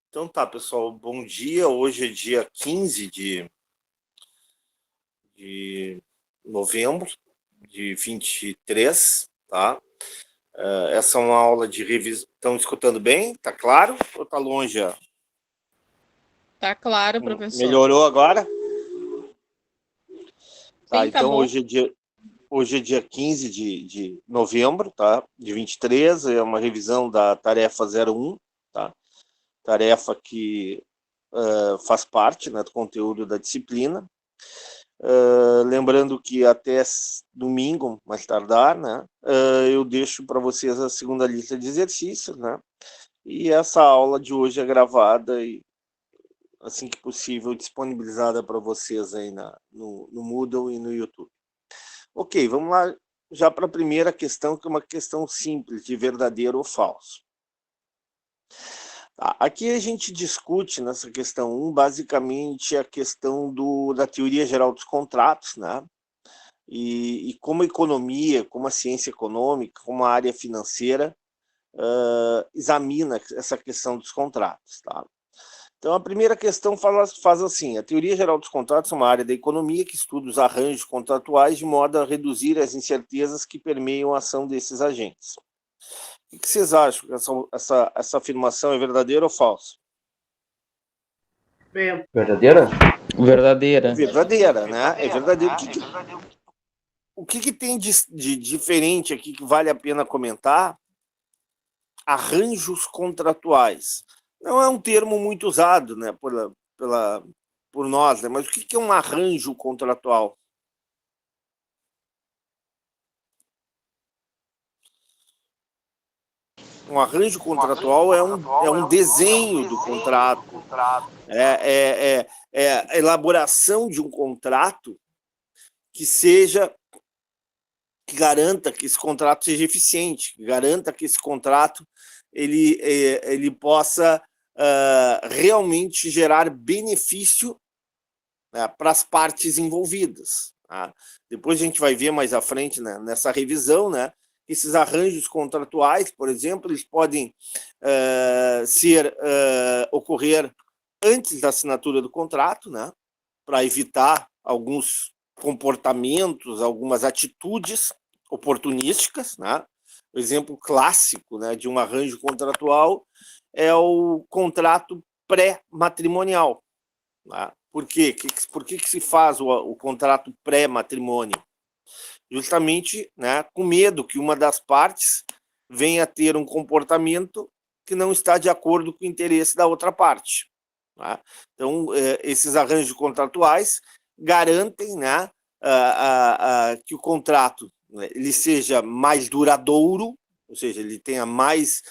Então tá, pessoal, bom dia. Hoje é dia 15 de novembro de 23, tá? Essa é uma aula de revisão. Estão escutando bem? Tá claro? Ou tá longe? Tá claro, professor. Melhorou agora? Tá, Sim, tá então bom. hoje é dia 15 de novembro, tá? De 23, é uma revisão da tarefa 01, tá? Tarefa que faz parte, né, do conteúdo da disciplina. Lembrando que até domingo, mais tardar, né, eu deixo para vocês a segunda lista de exercícios, né, e essa aula de hoje é gravada e, assim que possível, disponibilizada para vocês aí no Moodle e no YouTube. Ok, vamos lá já para a primeira questão, que é uma questão simples, de verdadeiro ou falso. Tá, aqui a gente discute, nessa questão 1, basicamente a questão da teoria geral dos contratos, né, e como a economia, como a ciência econômica, como a área financeira examina essa questão dos contratos. Tá? Então, a primeira questão faz assim: a teoria geral dos contratos é uma área da economia que estuda os arranjos contratuais de modo a reduzir as incertezas que permeiam a ação desses agentes. O que vocês acham? Essa afirmação é verdadeira ou falsa? Verdadeira? Verdadeira. Verdadeira, né? É verdadeiro. O que tem de diferente aqui que vale a pena comentar? Arranjos contratuais. Não é um termo muito usado, né, por nós, né? Mas o que é um arranjo contratual? Um arranjo contratual é um desenho do contrato, é a elaboração de um contrato que garanta que esse contrato seja eficiente, que garanta que esse contrato ele possa realmente gerar benefício, né, para as partes envolvidas. Tá? Depois a gente vai ver mais à frente, né, nessa revisão, né, esses arranjos contratuais, por exemplo, eles podem ocorrer antes da assinatura do contrato, né, para evitar alguns comportamentos, algumas atitudes oportunísticas, né? O exemplo clássico, né, de um arranjo contratual é o contrato pré-matrimonial. Né? Por quê? Por que se faz o contrato pré-matrimônio? Justamente, né, com medo que uma das partes venha a ter um comportamento que não está de acordo com o interesse da outra parte. Né? Então, esses arranjos contratuais garantem, né, que o contrato, né, ele seja mais duradouro, ou seja, ele tenha mais,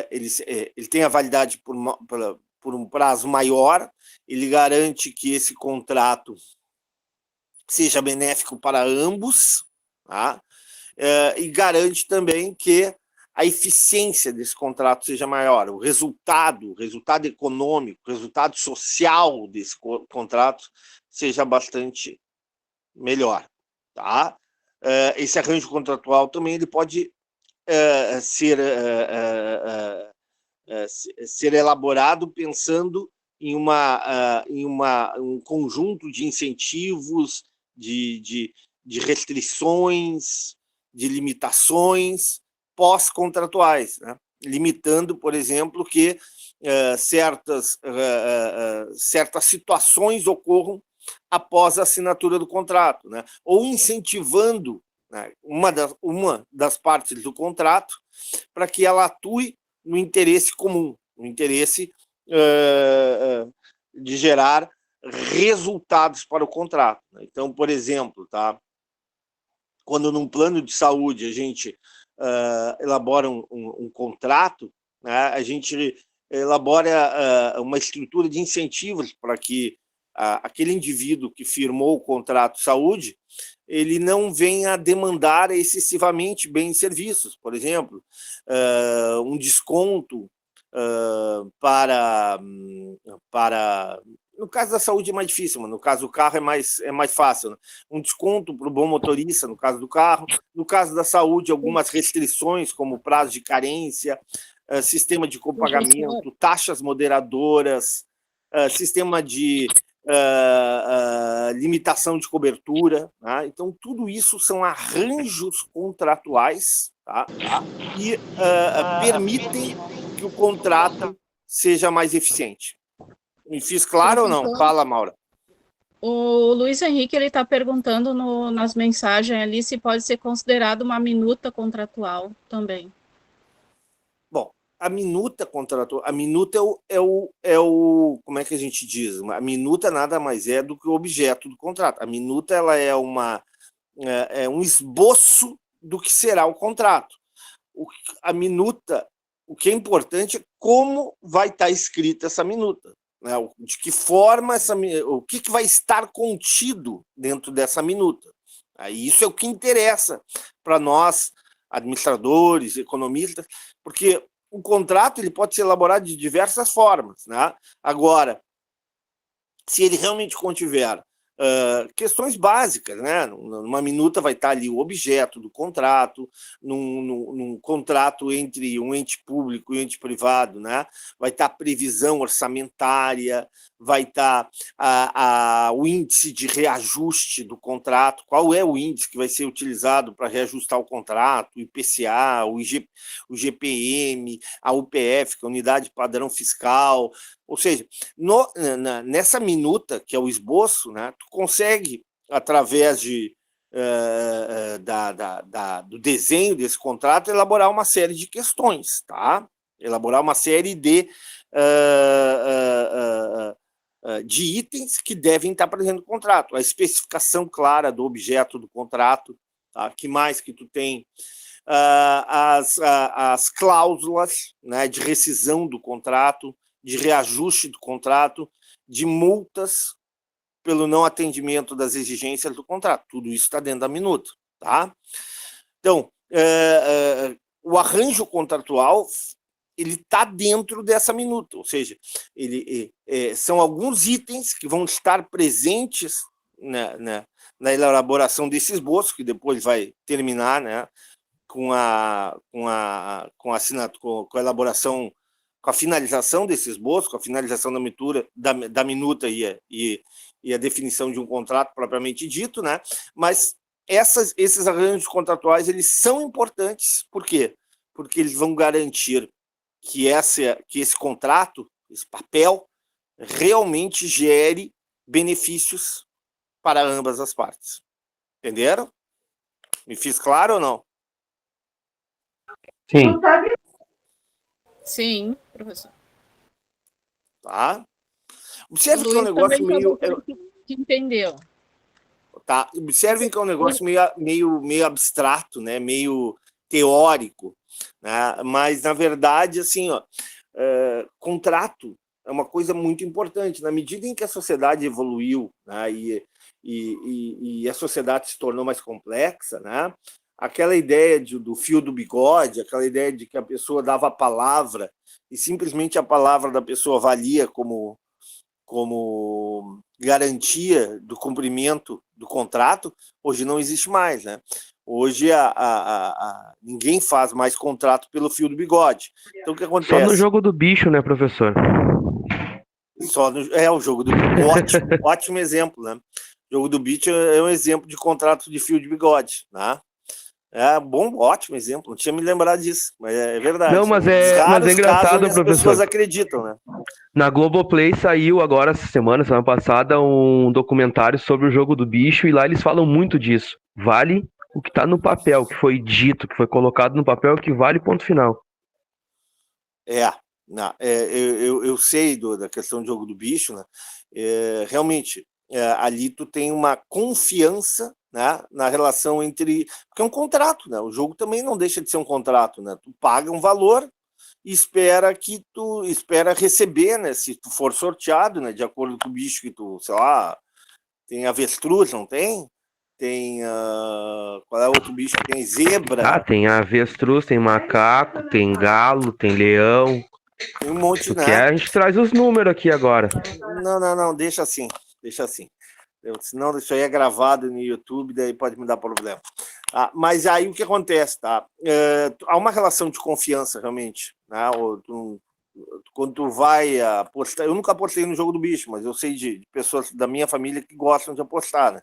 ele tenha validade por um prazo maior, ele garante que esse contrato seja benéfico para ambos, tá? E garante também que a eficiência desse contrato seja maior, o resultado econômico, o resultado social desse contrato seja bastante melhor. Tá? Esse arranjo contratual também ele pode ser elaborado pensando em um conjunto de incentivos, de restrições, de limitações pós-contratuais, né? Limitando, por exemplo, que certas situações ocorram após a assinatura do contrato, né? Ou incentivando, né, uma das partes do contrato para que ela atue no interesse comum, no interesse de gerar resultados para o contrato. Então, por exemplo, tá? Quando num plano de saúde a gente elabora um contrato, né, a gente elabora uma estrutura de incentivos para que aquele indivíduo que firmou o contrato de saúde ele não venha a demandar excessivamente bens e serviços. Por exemplo, um desconto para... No caso da saúde é mais difícil, mas no caso do carro é mais fácil. Né? Um desconto para o bom motorista, no caso do carro. No caso da saúde, algumas restrições, como prazo de carência, sistema de copagamento, taxas moderadoras, sistema de limitação de cobertura. Tá? Então, tudo isso são arranjos contratuais, tá? Que permitem que o contrato seja mais eficiente. Me fiz claro ou não? Fala, Maura. O Luiz Henrique está perguntando nas mensagens ali se pode ser considerado uma minuta contratual também. Bom, a minuta contratual, a minuta é o como é que a gente diz? A minuta nada mais é do que o objeto do contrato. A minuta ela é um esboço do que será o contrato. A minuta, o que é importante é como vai estar escrita essa minuta. Né? De que forma o que vai estar contido dentro dessa minuta. Aí isso é o que interessa para nós, administradores, economistas, porque o contrato ele pode ser elaborado de diversas formas. Né? Agora, se ele realmente contiver questões básicas, né? Numa minuta vai estar ali o objeto do contrato, num contrato entre um ente público e um ente privado, né? Vai estar a previsão orçamentária, vai estar o índice de reajuste do contrato, qual é o índice que vai ser utilizado para reajustar o contrato, o IPCA, o IGPM, a UPF, que é a Unidade Padrão Fiscal. Ou seja, nessa minuta, que é o esboço, né, tu consegue, através do desenho desse contrato, elaborar uma série de questões, tá? Elaborar uma série de itens que devem estar presentes no contrato. A especificação clara do objeto do contrato, tá? Que mais que tu tem? As cláusulas, né, de rescisão do contrato, de reajuste do contrato, de multas pelo não atendimento das exigências do contrato. Tudo isso está dentro da minuta. Tá? Então, o arranjo contratual ele está dentro dessa minuta, ou seja, são alguns itens que vão estar presentes na elaboração desse esboço, que depois vai terminar, né, com a elaboração, com a finalização desse esboço, com a finalização da minuta e a definição de um contrato propriamente dito, né? Mas esses arranjos contratuais eles são importantes, por quê? Porque eles vão garantir que esse contrato, esse papel, realmente gere benefícios para ambas as partes. Entenderam? Me fiz claro ou não? Sim. Sim, professor. Tá? Observe que é um negócio meio... Que entendeu. Tá? Observem que é um negócio meio abstrato, né? Meio teórico, né? Mas, na verdade, assim, contrato é uma coisa muito importante. Na medida em que a sociedade evoluiu, né? E a sociedade se tornou mais complexa, né? Aquela ideia do fio do bigode, aquela ideia de que a pessoa dava a palavra e simplesmente a palavra da pessoa valia como garantia do cumprimento do contrato, hoje não existe mais, né? Hoje ninguém faz mais contrato pelo fio do bigode. Então, o que acontece? Só no jogo do bicho, né, professor? O jogo do bicho. Ótimo exemplo, né? O jogo do bicho é um exemplo de contrato de fio de bigode, né? Ótimo exemplo, não tinha me lembrado disso, mas é verdade. Não, mas é engraçado, professor. As pessoas acreditam, né? Na Globoplay saiu agora, semana passada, um documentário sobre o jogo do bicho, e lá eles falam muito disso. Vale o que está no papel, o que foi dito, que foi colocado no papel, o que vale, ponto final. Eu sei da questão do jogo do bicho, né? Realmente, ali tu tem uma confiança, né, na relação entre... Porque é um contrato, né? O jogo também não deixa de ser um contrato, né? Tu paga um valor e espera receber, né? Se tu for sorteado, né? De acordo com o bicho que tu, sei lá, tem avestruz, não tem? Tem... qual é o outro bicho? Tem zebra. Tem avestruz, tem macaco, tem galo, tem leão. Tem um monte, né? A gente traz os números aqui agora. Não, deixa assim. Senão isso aí é gravado no YouTube, daí pode me dar problema. Mas aí o que acontece, tá? Há uma relação de confiança, realmente, né? Quando tu vai apostar, eu nunca apostei no jogo do bicho, mas eu sei de pessoas da minha família que gostam de apostar, né?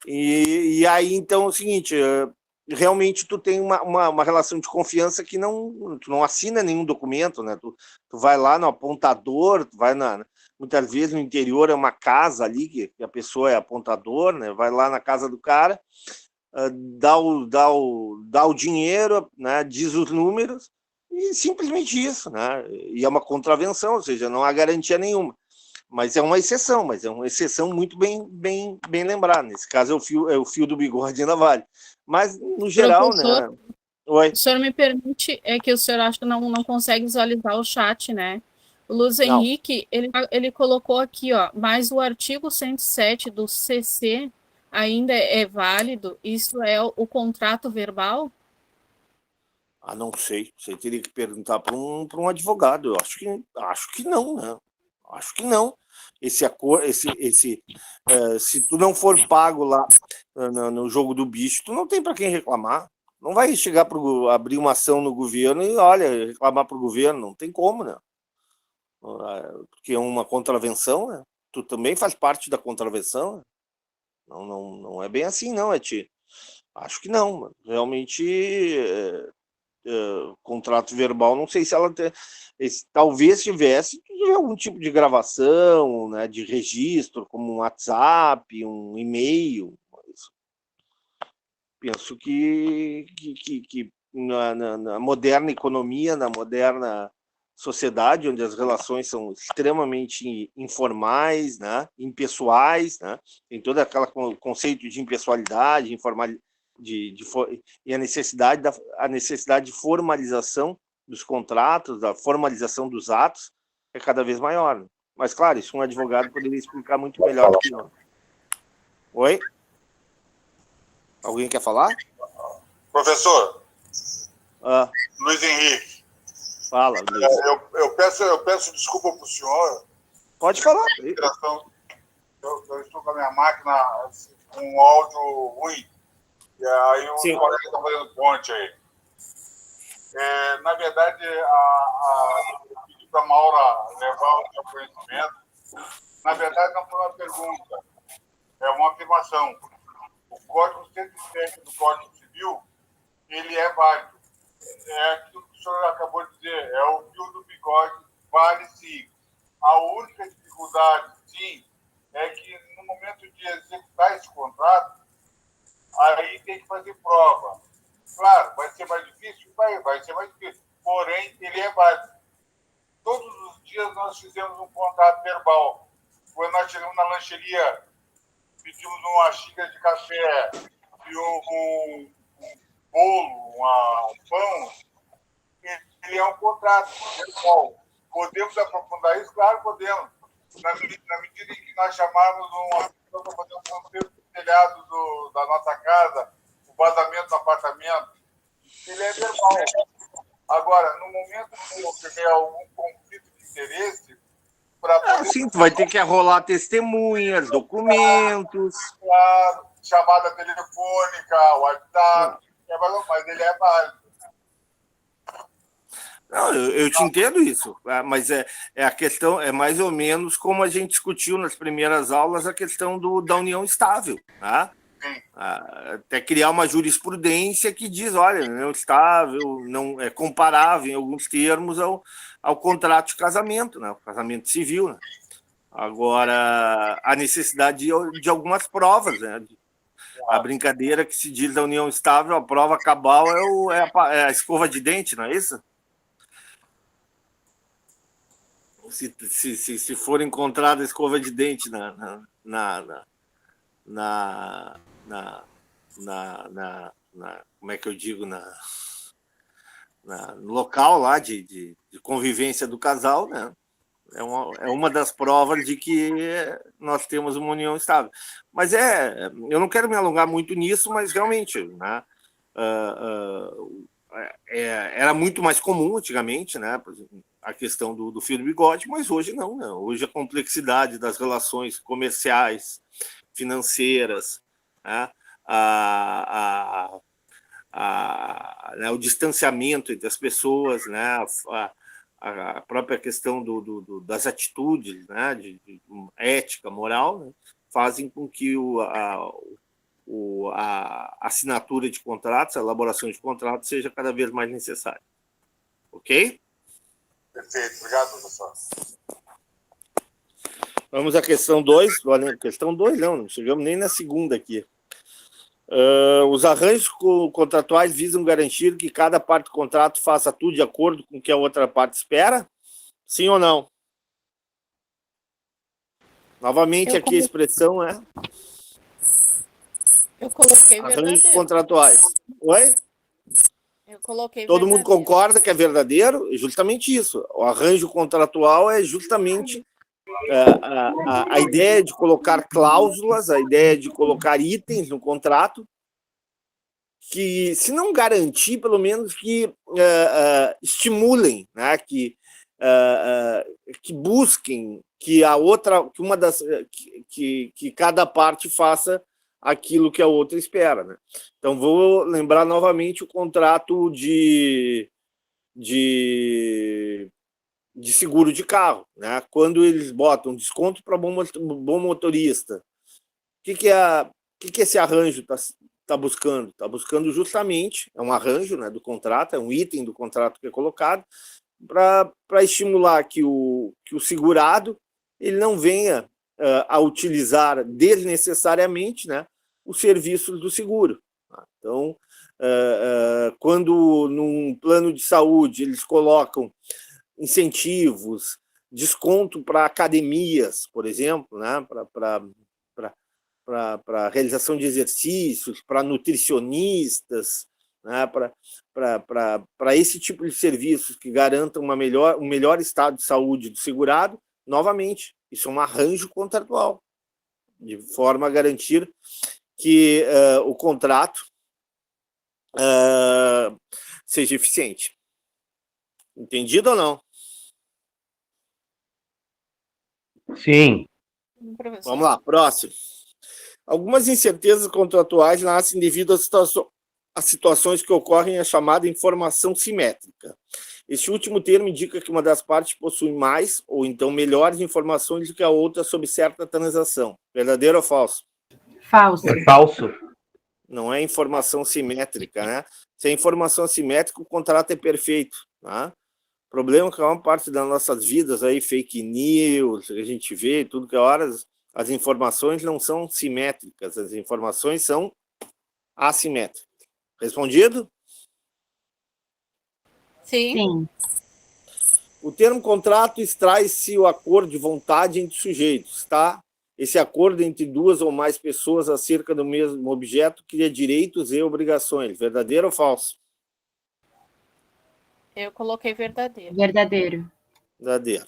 E aí, então, é o seguinte, realmente tu tem uma relação de confiança que tu não assina nenhum documento, né? Tu vai lá no apontador, tu vai muitas vezes no interior é uma casa ali, que a pessoa é apontador, né? Vai lá na casa do cara, dá o dinheiro, né? Diz os números, e simplesmente isso, né? E é uma contravenção, ou seja, não há garantia nenhuma. Mas é uma exceção muito bem lembrada. Nesse caso é o fio do bigode ainda vale. Mas, no geral, Professor, né? Oi. o senhor me permite, é que o senhor acha que não consegue visualizar o chat, né? O Luiz Não. Henrique, ele colocou aqui, ó, mas o artigo 107 do CC ainda é válido? Isso é o contrato verbal? Não sei. Você teria que perguntar para um advogado. Eu acho que não, né? Acho que não. Se tu não for pago lá no jogo do bicho, tu não tem para quem reclamar. Não vai chegar para abrir uma ação no governo e, olha, reclamar para o governo. Não tem como, né? Porque é uma contravenção, né? Tu também faz parte da contravenção. Né? Não é bem assim, não, acho que não, mano. Realmente contrato verbal, não sei se ela talvez tivesse algum tipo de gravação, né, de registro, como um WhatsApp, um e-mail. Penso que na moderna economia, na moderna sociedade, onde as relações são extremamente informais, né, impessoais, né, tem todo aquele conceito de impessoalidade, e a necessidade de formalização dos contratos, da formalização dos atos, é cada vez maior. Né? Mas, claro, isso um advogado poderia explicar muito melhor do que eu. Oi? Alguém quer falar? Professor, Luiz Henrique. Fala, Luiz. Eu peço desculpa para o senhor. Pode falar. Eu estou com a minha máquina com um áudio ruim. E aí o colega está fazendo ponte aí. Na verdade, eu pedi para a Maura levar o seu conhecimento. Na verdade, não foi uma pergunta, é uma afirmação. O Código 107 do Código Civil, ele é válido. É aquilo que o senhor acabou de dizer, é o fio do bigode, vale sim. A única dificuldade, sim, é que no momento de executar esse contrato, aí tem que fazer prova. Claro, vai ser mais difícil? Vai ser mais difícil. Porém, ele é válido. Todos os dias nós fizemos um contrato verbal. Quando nós chegamos na lancheria, pedimos uma xícara de café e um bolo, um pão. Ele é um contrato verbal. Podemos aprofundar isso? Claro, podemos. Na medida em que nós chamarmos uma pessoa para fazer um conserto do telhado da nossa casa, o vazamento do apartamento, ele é verbal. Agora, no momento que você tiver algum conflito de interesse, sim, tu vai ter que rolar testemunhas, documentos. Claro, chamada telefônica, WhatsApp, mas ele é válido. Não, eu te entendo isso, mas a questão é mais ou menos como a gente discutiu nas primeiras aulas a questão da união estável, tá? Até criar uma jurisprudência que diz, olha, união estável não é comparável em alguns termos ao contrato de casamento, né? O casamento civil, né? Agora, a necessidade de algumas provas, né? A brincadeira que se diz da união estável, a prova cabal é a escova de dente, não é isso? Se for encontrada a escova de dente como é que eu digo, no local lá de convivência do casal, né? É uma das provas de que nós temos uma união estável. Mas eu não quero me alongar muito nisso, mas realmente, né? Era muito mais comum antigamente, né? A questão do fio do bigode, mas hoje não, né? Hoje a complexidade das relações comerciais, financeiras, né? né, o distanciamento entre as pessoas, né, a própria questão das atitudes, né, de ética, moral, né, fazem com que a assinatura de contratos, a elaboração de contratos seja cada vez mais necessária. Ok? Perfeito. Obrigado, professor. Vamos à questão 2. Questão 2 não chegamos nem na segunda aqui. Os arranjos contratuais visam garantir que cada parte do contrato faça tudo de acordo com o que a outra parte espera? Sim ou não? Novamente, aqui a expressão é... Eu coloquei arranjos verdadeiro. contratuais. Oi? Eu coloquei Todo mundo verdadeiro. concorda que é verdadeiro? É justamente isso. O arranjo contratual é justamente a ideia de colocar cláusulas, a ideia de colocar itens no contrato que, se não garantir, pelo menos que estimulem, né, que busquem que a outra, que cada parte faça aquilo que a outra espera, né? Então, vou lembrar novamente o contrato de seguro de carro, né? Quando eles botam desconto para bom motorista, o que esse arranjo está buscando? Está buscando justamente, é um arranjo, né, do contrato, é um item do contrato que é colocado para estimular que o segurado ele não venha a utilizar desnecessariamente, né, os serviços do seguro. Então, quando num plano de saúde eles colocam incentivos, desconto para academias, por exemplo, né, para realização de exercícios, para nutricionistas, né, para esse tipo de serviços que garantam um melhor estado de saúde do segurado, novamente, isso é um arranjo contratual, de forma a garantir que o contrato seja eficiente. Entendido ou não? Sim. Vamos lá, próximo. Algumas incertezas contratuais nascem devido às situações que ocorrem a chamada informação simétrica. Este último termo indica que uma das partes possui mais ou então melhores informações do que a outra sobre certa transação. Verdadeiro ou falso? Falso. É falso. Não é informação simétrica, né? Se é informação simétrica, o contrato é perfeito, tá? O problema é que uma parte das nossas vidas aí, fake news, que a gente vê, tudo que é horas, as informações não são simétricas, as informações são assimétricas. Respondido? Sim. Sim. O termo contrato extrai-se o acordo de vontade entre sujeitos, tá? Esse acordo entre duas ou mais pessoas acerca do mesmo objeto cria direitos e obrigações. Verdadeiro ou falso? Eu coloquei verdadeiro. Verdadeiro. Verdadeiro.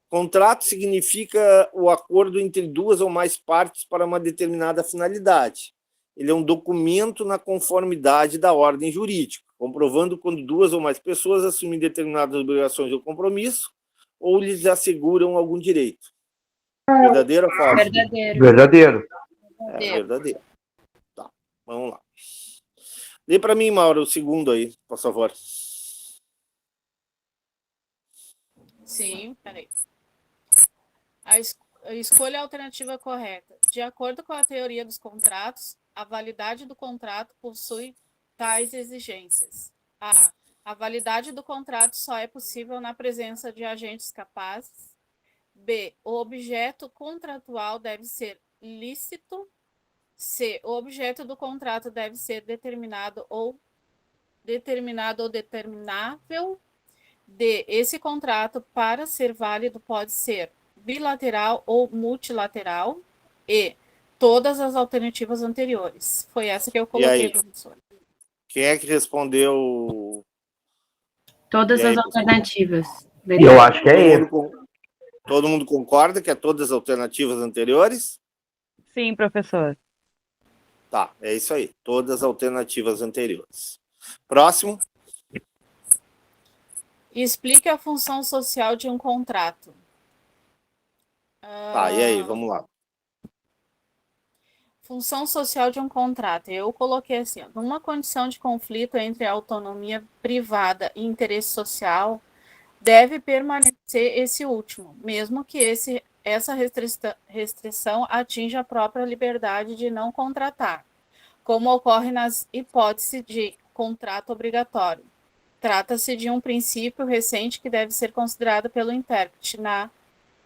Contrato significa o acordo entre duas ou mais partes para uma determinada finalidade. Ele é um documento na conformidade da ordem jurídica, comprovando quando duas ou mais pessoas assumem determinadas obrigações ou compromisso ou lhes asseguram algum direito. Verdadeiro ou falso? Verdadeiro. Verdadeiro. É verdadeiro. Tá, vamos lá. Dê para mim, Mauro, o segundo aí, por favor. Sim, peraí. A escolha a alternativa correta. De acordo com a teoria dos contratos, a validade do contrato possui tais exigências. A. A validade do contrato só é possível na presença de agentes capazes. B. O objeto contratual deve ser lícito. C. O objeto do contrato deve ser determinado ou determinável. D. Esse contrato, para ser válido, pode ser bilateral ou multilateral. E. Todas as alternativas anteriores. Foi essa que eu coloquei, professor. Quem é que respondeu? Todas E aí, as alternativas. Eu acho que é ele. Todo mundo concorda que é todas as alternativas anteriores? Sim, professor. Tá, é isso aí. Todas as alternativas anteriores. Próximo. Explique a função social de um contrato. Tá, e aí, vamos lá. Função social de um contrato. Eu coloquei assim, ó, numa condição de conflito entre a autonomia privada e interesse social, deve permanecer esse último, mesmo que essa restrição atinja a própria liberdade de não contratar, como ocorre nas hipóteses de contrato obrigatório. Trata-se de um princípio recente que deve ser considerado pelo intérprete na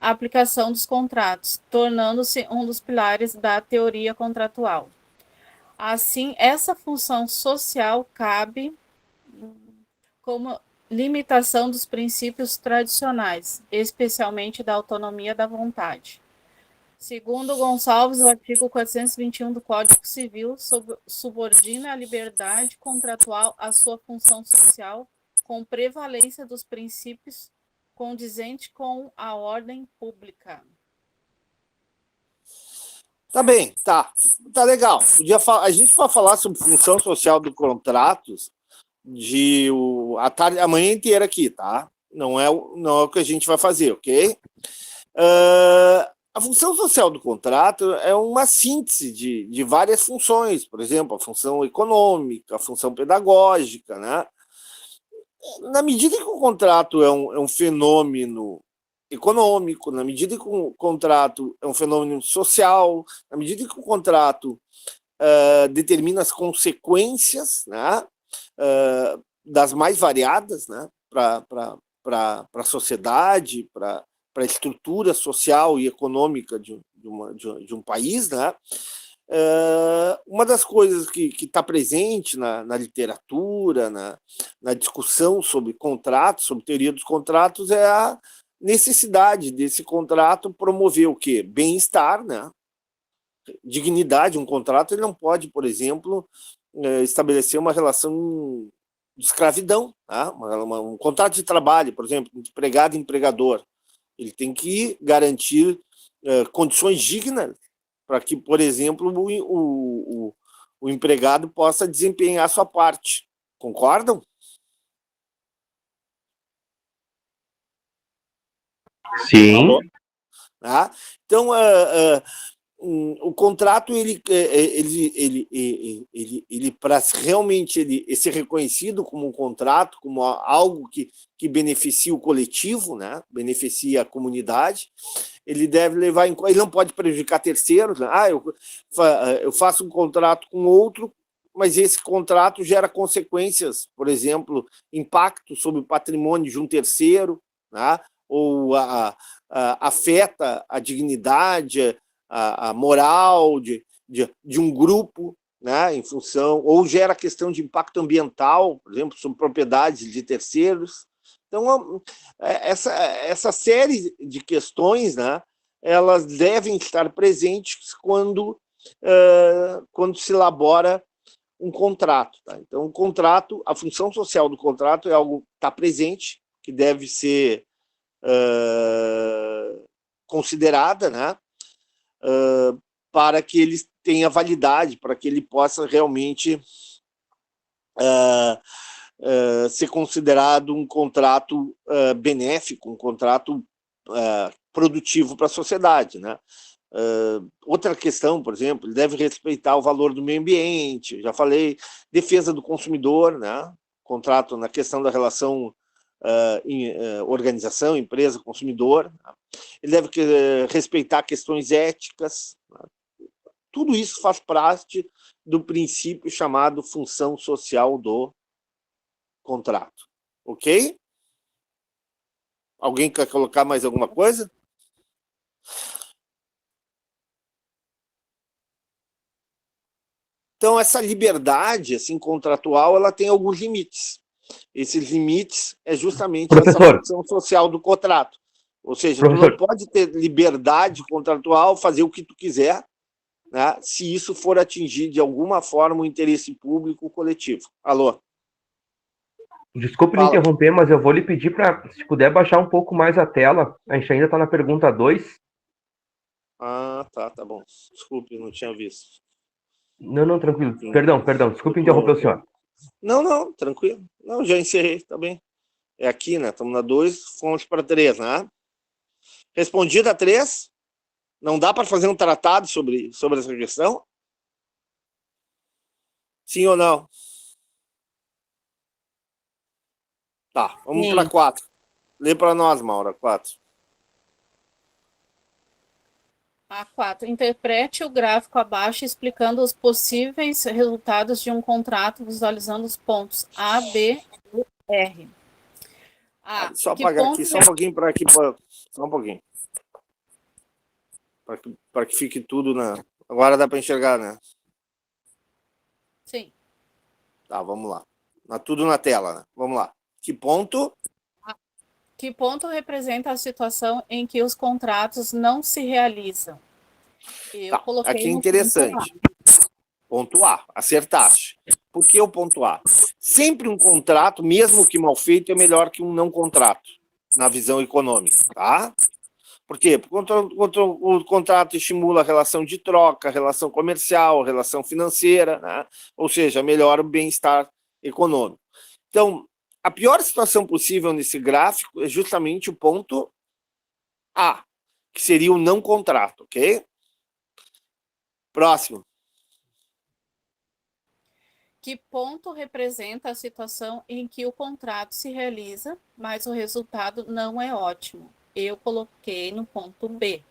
aplicação dos contratos, tornando-se um dos pilares da teoria contratual. Assim, essa função social cabe como limitação dos princípios tradicionais, especialmente da autonomia da vontade. Segundo Gonçalves, o artigo 421 do Código Civil subordina a liberdade contratual à sua função social, com prevalência dos princípios condizente com a ordem pública. Tá bem, tá legal. A gente vai falar sobre função social do contratos a tarde, a manhã inteira aqui, tá? Não é o que a gente vai fazer, ok? A função social do contrato é uma síntese de várias funções, por exemplo, a função econômica, a função pedagógica, né? Na medida que o contrato é um fenômeno econômico, na medida que o contrato é um fenômeno social, na medida que o contrato determina as consequências, né, das mais variadas, né, para a sociedade, para a estrutura social e econômica de um país, né? Uma das coisas que está presente na literatura, na discussão sobre contratos, sobre teoria dos contratos, é a necessidade desse contrato promover o quê? Bem-estar, né? Dignidade. Um contrato ele não pode, por exemplo, estabelecer uma relação de escravidão, tá? Um contrato de trabalho, por exemplo, empregado e empregador. Ele tem que garantir condições dignas para que, por exemplo, o empregado possa desempenhar a sua parte. Concordam? Sim. Tá? Então, o contrato, ele para realmente ele ser reconhecido como um contrato, como algo que beneficia o coletivo, né? Beneficia a comunidade, ele deve levar em conta, ele não pode prejudicar terceiros, né? Eu faço um contrato com outro, mas esse contrato gera consequências, por exemplo, impacto sobre o patrimônio de um terceiro, né? Ou afeta a dignidade, a moral de um grupo, né, em função, ou gera questão de impacto ambiental, por exemplo, sobre propriedades de terceiros. Então, essa série de questões, né, elas devem estar presentes quando se elabora um contrato. Tá? Então, o contrato, a função social do contrato é algo que está presente, que deve ser considerada, né, para que ele tenha validade, para que ele possa realmente ser considerado um contrato benéfico, um contrato produtivo para a sociedade, né? Outra questão, por exemplo, ele deve respeitar o valor do meio ambiente, já falei, defesa do consumidor, né? Contrato na questão da relação organização, empresa, consumidor. Ele deve respeitar questões éticas. Tudo isso faz parte do princípio chamado função social do contrato. Ok? Alguém quer colocar mais alguma coisa? Então, essa liberdade assim, contratual, ela tem alguns limites. Esses limites é justamente essa função social do contrato. Ou seja, tu não pode ter liberdade contratual, fazer o que tu quiser, né, se isso for atingir de alguma forma o interesse público coletivo. Alô? Desculpe lhe interromper, mas eu vou lhe pedir para, se puder, baixar um pouco mais a tela. A gente ainda está na pergunta 2. Ah, tá bom. Desculpe, não tinha visto. Não, tranquilo. Perdão. Desculpe interromper o senhor. Não, tranquilo. Não, já encerrei, tá bem. É aqui, né? Estamos na 2, fomos para 3, né? Respondida a 3. Não dá para fazer um tratado sobre essa questão? Sim ou não? Tá, vamos Sim. para 4. Lê para nós, Maura, 4. A4. Interprete o gráfico abaixo explicando os possíveis resultados de um contrato, visualizando os pontos A, B e R. Só Que apagar ponto aqui, só um pouquinho para aqui, só um pouquinho. Para que fique tudo na... Agora dá para enxergar, né? Sim. Tá, vamos lá. Tudo na tela, né? Vamos lá. Que ponto? Que ponto representa a situação em que os contratos não se realizam? Eu Tá, coloquei aqui é no interessante. Ponto A, acertaste. Por que o ponto A? Sempre um contrato, mesmo que mal feito, é melhor que um não contrato, na visão econômica, tá? Por quê? Porque o contrato estimula a relação de troca, relação comercial, relação financeira, né? Ou seja, melhora o bem-estar econômico. Então, a pior situação possível nesse gráfico é justamente o ponto A, que seria o não contrato, ok? Próximo. Que ponto representa a situação em que o contrato se realiza, mas o resultado não é ótimo? Eu coloquei no ponto B.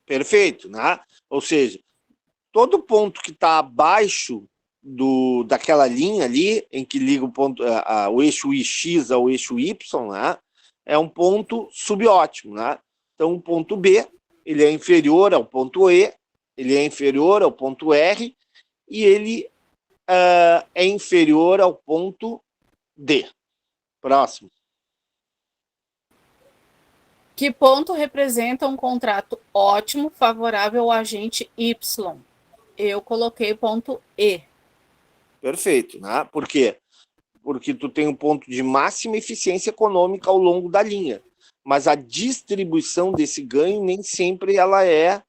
Perfeito, né? Ou seja, todo ponto que está abaixo daquela linha ali, em que liga o eixo X ao eixo Y, né? É um ponto subótimo, né? Então, o ponto B, ele é inferior ao ponto E, ele é inferior ao ponto R, e ele é inferior ao ponto D. Próximo. Que ponto representa um contrato ótimo, favorável ao agente Y? Eu coloquei ponto E. Perfeito, né? Por quê? Porque tu tem um ponto de máxima eficiência econômica ao longo da linha, mas a distribuição desse ganho nem sempre ela é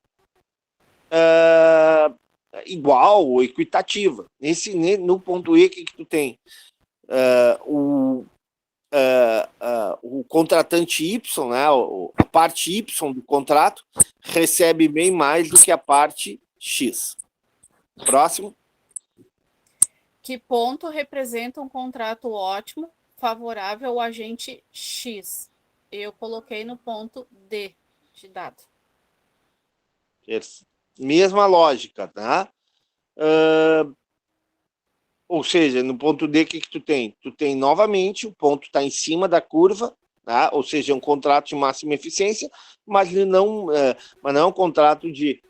igual ou equitativa. No ponto E, que tu tem? O contratante Y, né, a parte Y do contrato, recebe bem mais do que a parte X. Próximo. Que ponto representa um contrato ótimo, favorável ao agente X? Eu coloquei no ponto D de dado. Mesma lógica, tá? Ou seja, no ponto D, o que tu tem? Tu tem, novamente, o ponto está em cima da curva, tá? Ou seja, é um contrato de máxima eficiência, mas ele não é um contrato de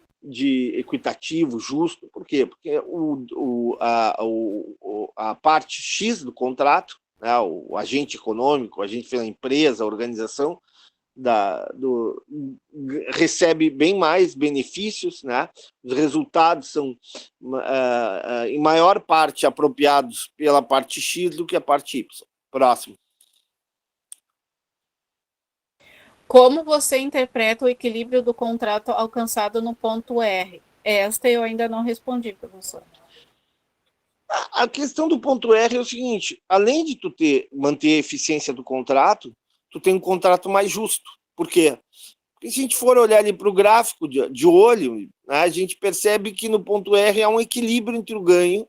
equitativo, justo. Por quê? Porque a parte X do contrato, né, o agente econômico, o agente da empresa, a organização, recebe bem mais benefícios, né? Os resultados são, em maior parte, apropriados pela parte X do que a parte Y. Próximo. Como você interpreta o equilíbrio do contrato alcançado no ponto R? Esta eu ainda não respondi, professor. A questão do ponto R é o seguinte: além de tu manter a eficiência do contrato, tu tem um contrato mais justo. Por quê? Porque se a gente for olhar ali para o gráfico de olho, né, a gente percebe que no ponto R há um equilíbrio entre o ganho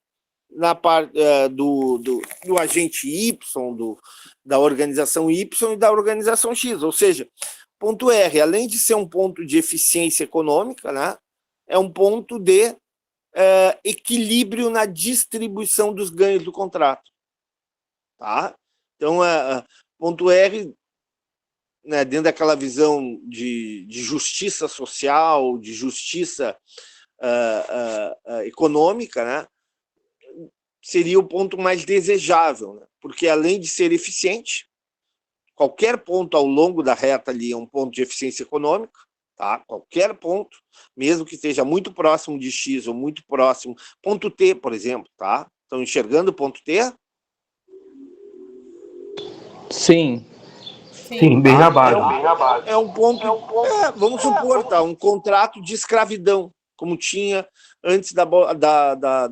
na parte do agente Y, da organização Y e da organização X. Ou seja, ponto R, além de ser um ponto de eficiência econômica, né, é um ponto de equilíbrio na distribuição dos ganhos do contrato. Tá? Então, ponto R, né, dentro daquela visão de justiça social, de justiça econômica, né, seria o ponto mais desejável, né, porque além de ser eficiente, qualquer ponto ao longo da reta ali é um ponto de eficiência econômica, tá? Qualquer ponto, mesmo que esteja muito próximo de X ou muito próximo, ponto T, por exemplo, tá? Estão enxergando o ponto T? Sim. Sim, bem na base. É um ponto, vamos supor, tá? Um contrato de escravidão, como tinha antes da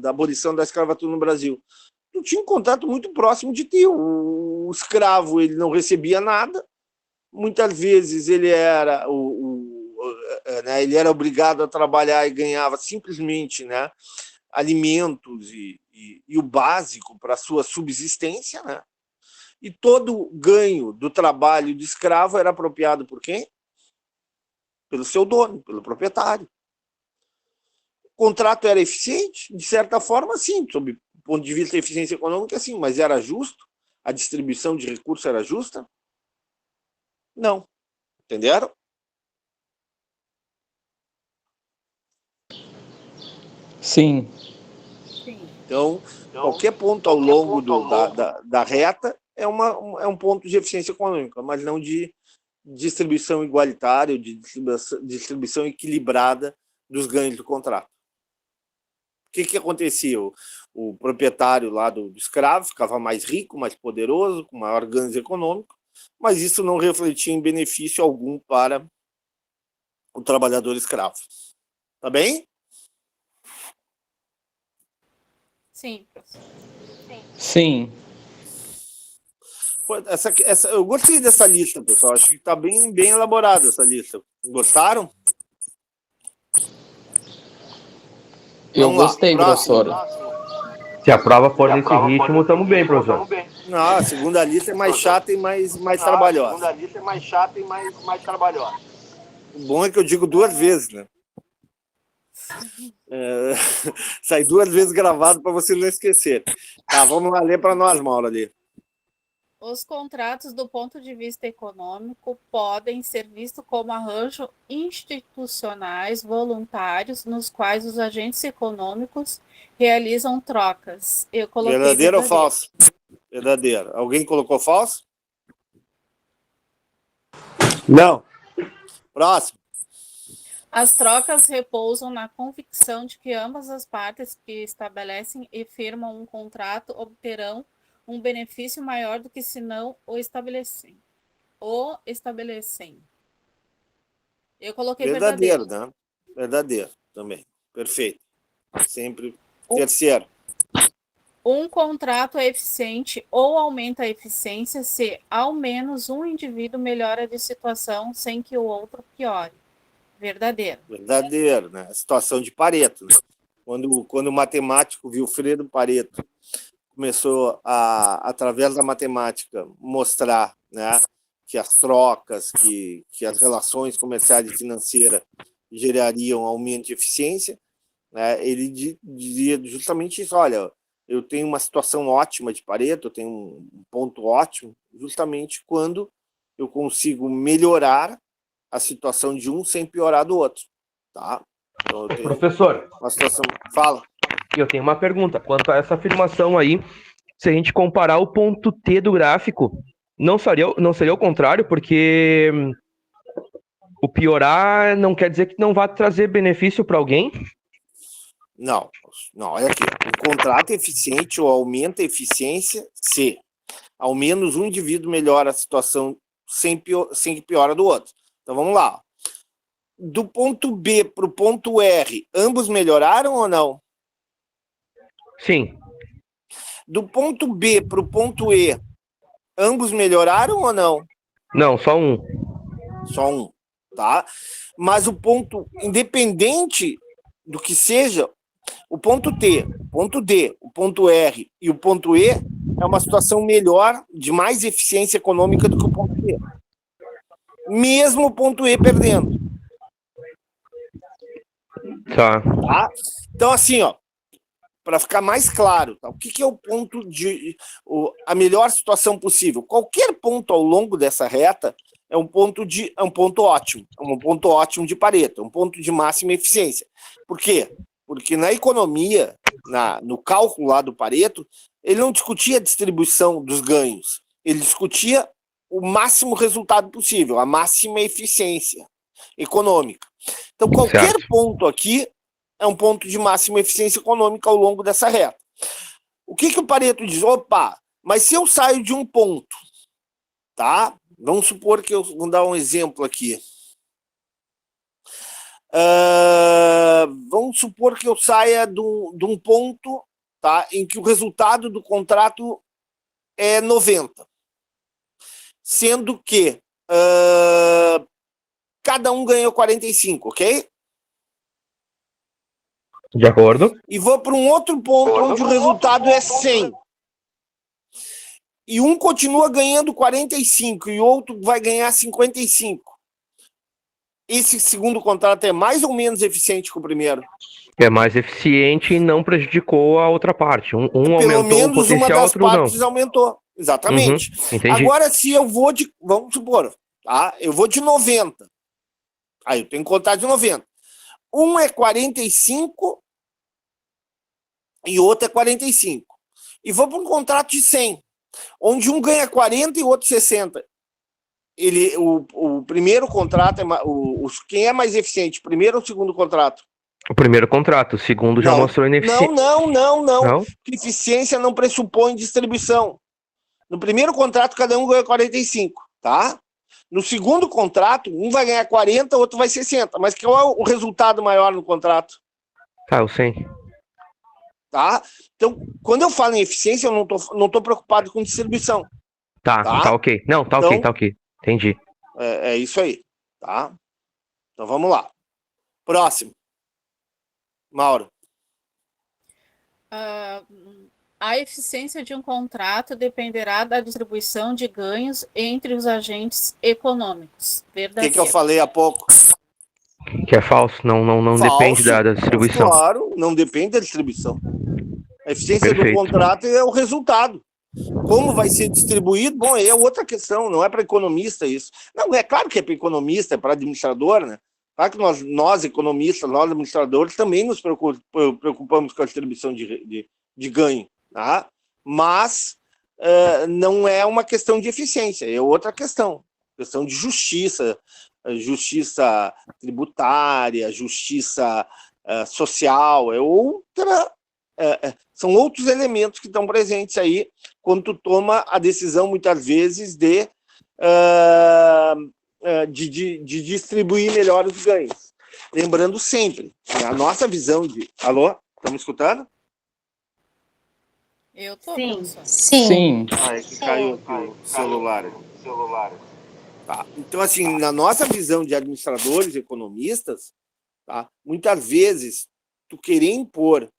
abolição da escravatura no Brasil. Tu tinha um contrato muito próximo de ti. O escravo, ele não recebia nada, muitas vezes ele era ele era obrigado a trabalhar e ganhava simplesmente, né, alimentos e e o básico para a sua subsistência, né? E todo ganho do trabalho de escravo era apropriado por quem? Pelo seu dono, pelo proprietário. O contrato era eficiente? De certa forma, sim, sob o ponto de vista da eficiência econômica, sim, mas era justo? A distribuição de recursos era justa? Não. Entenderam? Sim. Sim. Então, qualquer ponto ao longo da reta é um ponto de eficiência econômica, mas não de distribuição igualitária, de distribuição equilibrada dos ganhos do contrato. O que acontecia? O proprietário lá do escravo ficava mais rico, mais poderoso, com maior ganho econômico, mas isso não refletia em benefício algum para o trabalhador escravo. Tá bem? Sim, professor. Sim. Eu gostei dessa lista, pessoal. Acho que está bem elaborada essa lista. Gostaram? Eu Vamos lá. gostei, Próximo. professora. Se a prova for nesse ritmo, estamos bem, professor. Não, a segunda lista é mais chata e mais trabalhosa. A segunda lista é mais chata e mais trabalhosa. O bom é que eu digo 2 vezes, né? Sai 2 vezes gravado para você não esquecer. Tá, vamos lá ler para nós, Mauro, ali. Os contratos, do ponto de vista econômico, podem ser vistos como arranjos institucionais voluntários nos quais os agentes econômicos realizam trocas. Eu coloquei Verdadeiro ou falso? Verdadeiro. Alguém colocou falso? Não. Próximo. As trocas repousam na convicção de que ambas as partes que estabelecem e firmam um contrato obterão um benefício maior do que se não o estabelecem. Eu coloquei Verdadeiro, verdadeiro. né? Verdadeiro também. Perfeito. Sempre. Terceiro. Um contrato é eficiente ou aumenta a eficiência se ao menos um indivíduo melhora de situação sem que o outro piore. Verdadeiro. Verdadeiro, né? A situação de Pareto. Né? Quando o matemático Vilfredo Pareto começou através da matemática, mostrar, né, que as trocas, que as relações comerciais e financeiras gerariam aumento de eficiência, né, ele dizia justamente isso: olha, eu tenho uma situação ótima de Pareto, eu tenho um ponto ótimo, justamente quando eu consigo melhorar a situação de um sem piorar do outro. Tá? Então eu tenho Professor, uma situação. Fala. eu tenho uma pergunta. Quanto a essa afirmação aí, se a gente comparar o ponto T do gráfico, não seria o contrário, porque o piorar não quer dizer que não vai trazer benefício para alguém? Não, olha aqui. O contrato é eficiente ou aumenta a eficiência se ao menos um indivíduo melhora a situação sem que piora do outro. Então vamos lá. Do ponto B para o ponto R, ambos melhoraram ou não? Sim. Do ponto B para o ponto E, ambos melhoraram ou não? Não, só um. Só um, tá? Mas o ponto, independente do que seja, o ponto T, o ponto D, o ponto R e o ponto E é uma situação melhor, de mais eficiência econômica do que o ponto E. Mesmo o ponto E perdendo. Tá. Tá? Então, assim, ó, para ficar mais claro, tá? O que é o ponto a melhor situação possível? Qualquer ponto ao longo dessa reta é um ponto ótimo, um ponto ótimo de Pareto, um ponto de máxima eficiência. Por quê? Porque na economia, no cálculo lá do Pareto, ele não discutia a distribuição dos ganhos, ele discutia o máximo resultado possível, a máxima eficiência econômica. Então, qualquer ponto aqui é um ponto de máxima eficiência econômica ao longo dessa reta. O que o Pareto diz? Opa, mas se eu saio de um ponto, tá? Vamos supor que vou dar um exemplo aqui. Vamos supor que eu saia de um ponto, tá, em que o resultado do contrato é 90. Sendo que cada um ganhou 45, ok? De acordo. E vou para um outro ponto onde o resultado é 100. E um continua ganhando 45 e o outro vai ganhar 55. Esse segundo contrato é mais ou menos eficiente que o primeiro? É mais eficiente e não prejudicou a outra parte. Um Pelo aumentou o menos uma potencial, das outro não. partes aumentou. Exatamente. Entendi. Agora, se eu vou de... Vamos supor, tá? Eu vou de 90. Aí eu tenho que contar de 90. Um é 45 e o outro é 45. E vou para um contrato de 100, onde um ganha 40 e o outro 60. O primeiro contrato, quem é mais eficiente, primeiro ou segundo contrato? O primeiro contrato, o segundo já mostrou ineficiência. Não. Eficiência não pressupõe distribuição. No primeiro contrato, cada um ganha 45, tá? No segundo contrato, um vai ganhar 40, o outro vai 60. Mas qual é o resultado maior no contrato? Tá, o 100. Tá? Então, quando eu falo em eficiência, eu não tô preocupado com distribuição. Tá ok. Não, tá então, ok, tá ok. Entendi. É isso aí, tá? Então, vamos lá. Próximo. Mauro. A eficiência de um contrato dependerá da distribuição de ganhos entre os agentes econômicos. O que eu falei há pouco? Que é falso, não falso, depende da distribuição. Claro, não depende da distribuição. A eficiência do contrato é o resultado. Como vai ser distribuído? Bom, é outra questão, não é para economista isso. Não, é claro que é para economista, é para administrador, né? Claro que nós economistas, nós administradores, também nos preocupamos com a distribuição de ganho, tá? Mas não é uma questão de eficiência, é outra questão de justiça, justiça tributária, justiça social, é outra... são outros elementos que estão presentes aí quando tu toma a decisão, muitas vezes, de distribuir melhor os ganhos. Lembrando sempre, a nossa visão de... Alô? Estão me escutando? Eu tô. Sim. É que caiu aqui o celular. Tá. Então, assim, na nossa visão de administradores, economistas, tá? Muitas vezes, tu querer impor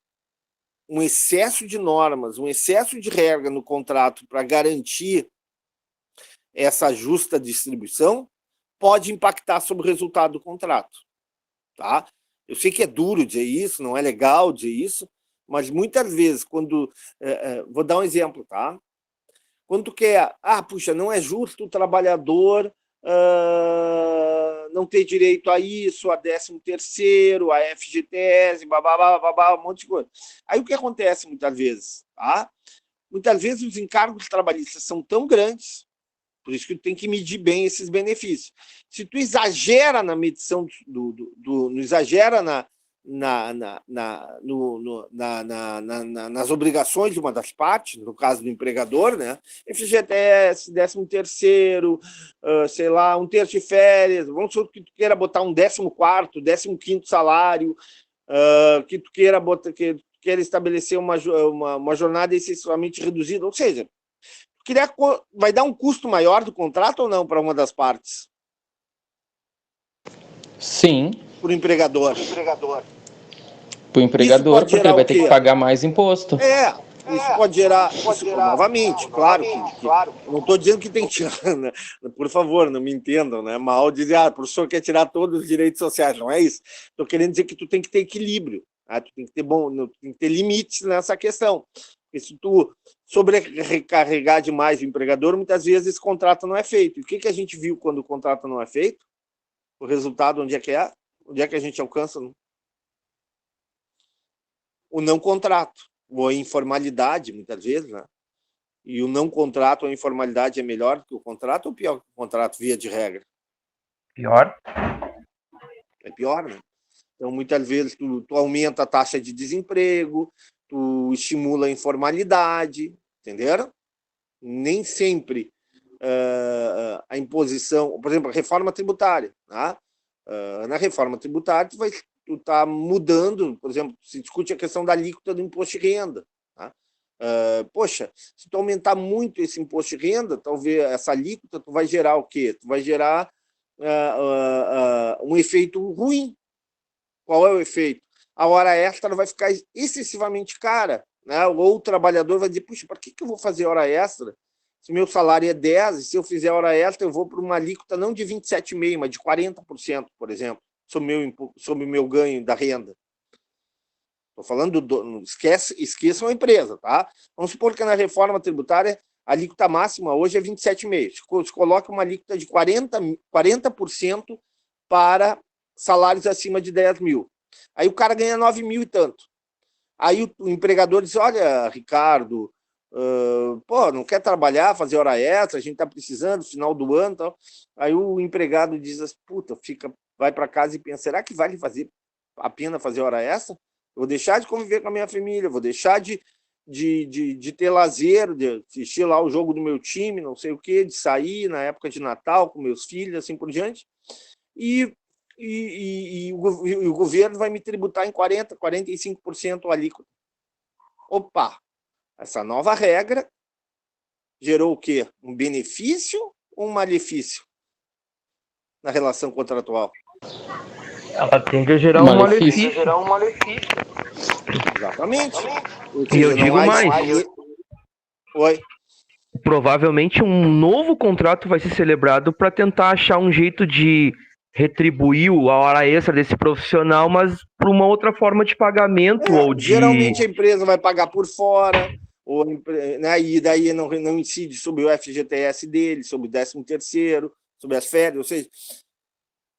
um excesso de normas, um excesso de regra no contrato para garantir essa justa distribuição, pode impactar sobre o resultado do contrato. Tá? Eu sei que é duro dizer isso, não é legal dizer isso, mas muitas vezes, quando... vou dar um exemplo, tá? Quando tu quer... puxa, não é justo o trabalhador não ter direito a isso, a 13º, a FGTS, babá, um monte de coisa. Aí o que acontece muitas vezes? Tá? Muitas vezes os encargos trabalhistas são tão grandes, por isso que tu tem que medir bem esses benefícios. Se tu exagera na medição, exagera nas obrigações de uma das partes, no caso do empregador, né? FGTS, 13º, sei lá, um terço de férias, vamos supor que tu queira botar um 14º, 15º salário, que tu queira estabelecer uma jornada excessivamente reduzida, ou seja, vai dar um custo maior do contrato ou não para uma das partes? Sim. Para o empregador. Para o empregador, porque ele vai ter que pagar mais imposto. Isso pode gerar... novamente, claro que eu não estou dizendo que tem que tirar, né? Por favor, não me entendam, né? Mal dizer, o professor quer tirar todos os direitos sociais, não é isso. Estou querendo dizer que tu tem que ter equilíbrio, tá? Tu tem que ter limites nessa questão. Porque se tu sobrecarregar demais o empregador, muitas vezes esse contrato não é feito. E o que a gente viu quando o contrato não é feito? O resultado, onde é que é? Onde é que a gente alcança? O não contrato, ou a informalidade, muitas vezes, né? E o não contrato ou a informalidade é melhor que o contrato ou pior que o contrato, via de regra? Pior. É pior, né? Então, muitas vezes, tu aumenta a taxa de desemprego, tu estimula a informalidade, entenderam? Nem sempre a imposição... Por exemplo, a reforma tributária, tá? Na reforma tributária, tu tá mudando, por exemplo, se discute a questão da alíquota do imposto de renda. Tá? Poxa, se tu aumentar muito esse imposto de renda, talvez essa alíquota, tu vai gerar o quê? Tu vai gerar um efeito ruim. Qual é o efeito? a hora extra vai ficar excessivamente cara, né? Ou o trabalhador vai dizer, puxa, para que eu vou fazer hora extra? Se meu salário é 10, e se eu fizer hora extra, eu vou para uma alíquota não de 27,5%, mas de 40%, por exemplo, sobre o meu ganho da renda. Estou falando, esqueçam a empresa, tá? Vamos supor que na reforma tributária a alíquota máxima hoje é 27,5%. Se coloca uma alíquota de 40% para salários acima de 10 mil. Aí o cara ganha 9 mil e tanto. Aí o empregador diz, olha, Ricardo, não quer trabalhar, fazer hora extra, a gente está precisando, final do ano e tal. Aí o empregado diz, puta, vai para casa e pensa, será que vale a pena fazer hora extra? Eu vou deixar de conviver com a minha família, vou deixar de ter lazer, de assistir lá o jogo do meu time, não sei o quê, de sair na época de Natal com meus filhos, assim por diante. E o governo vai me tributar em 40%, 45% o alíquota. Opa! Essa nova regra gerou o quê? Um benefício ou um malefício na relação contratual? Ela tende a gerar um malefício. Exatamente. E eu digo mais. Oi. Provavelmente um novo contrato vai ser celebrado para tentar achar um jeito de retribuir a hora extra desse profissional, mas por uma outra forma de pagamento ou de... Geralmente a empresa vai pagar por fora, ou, né, e daí não incide sobre o FGTS dele, sobre o 13º, sobre as férias, ou seja,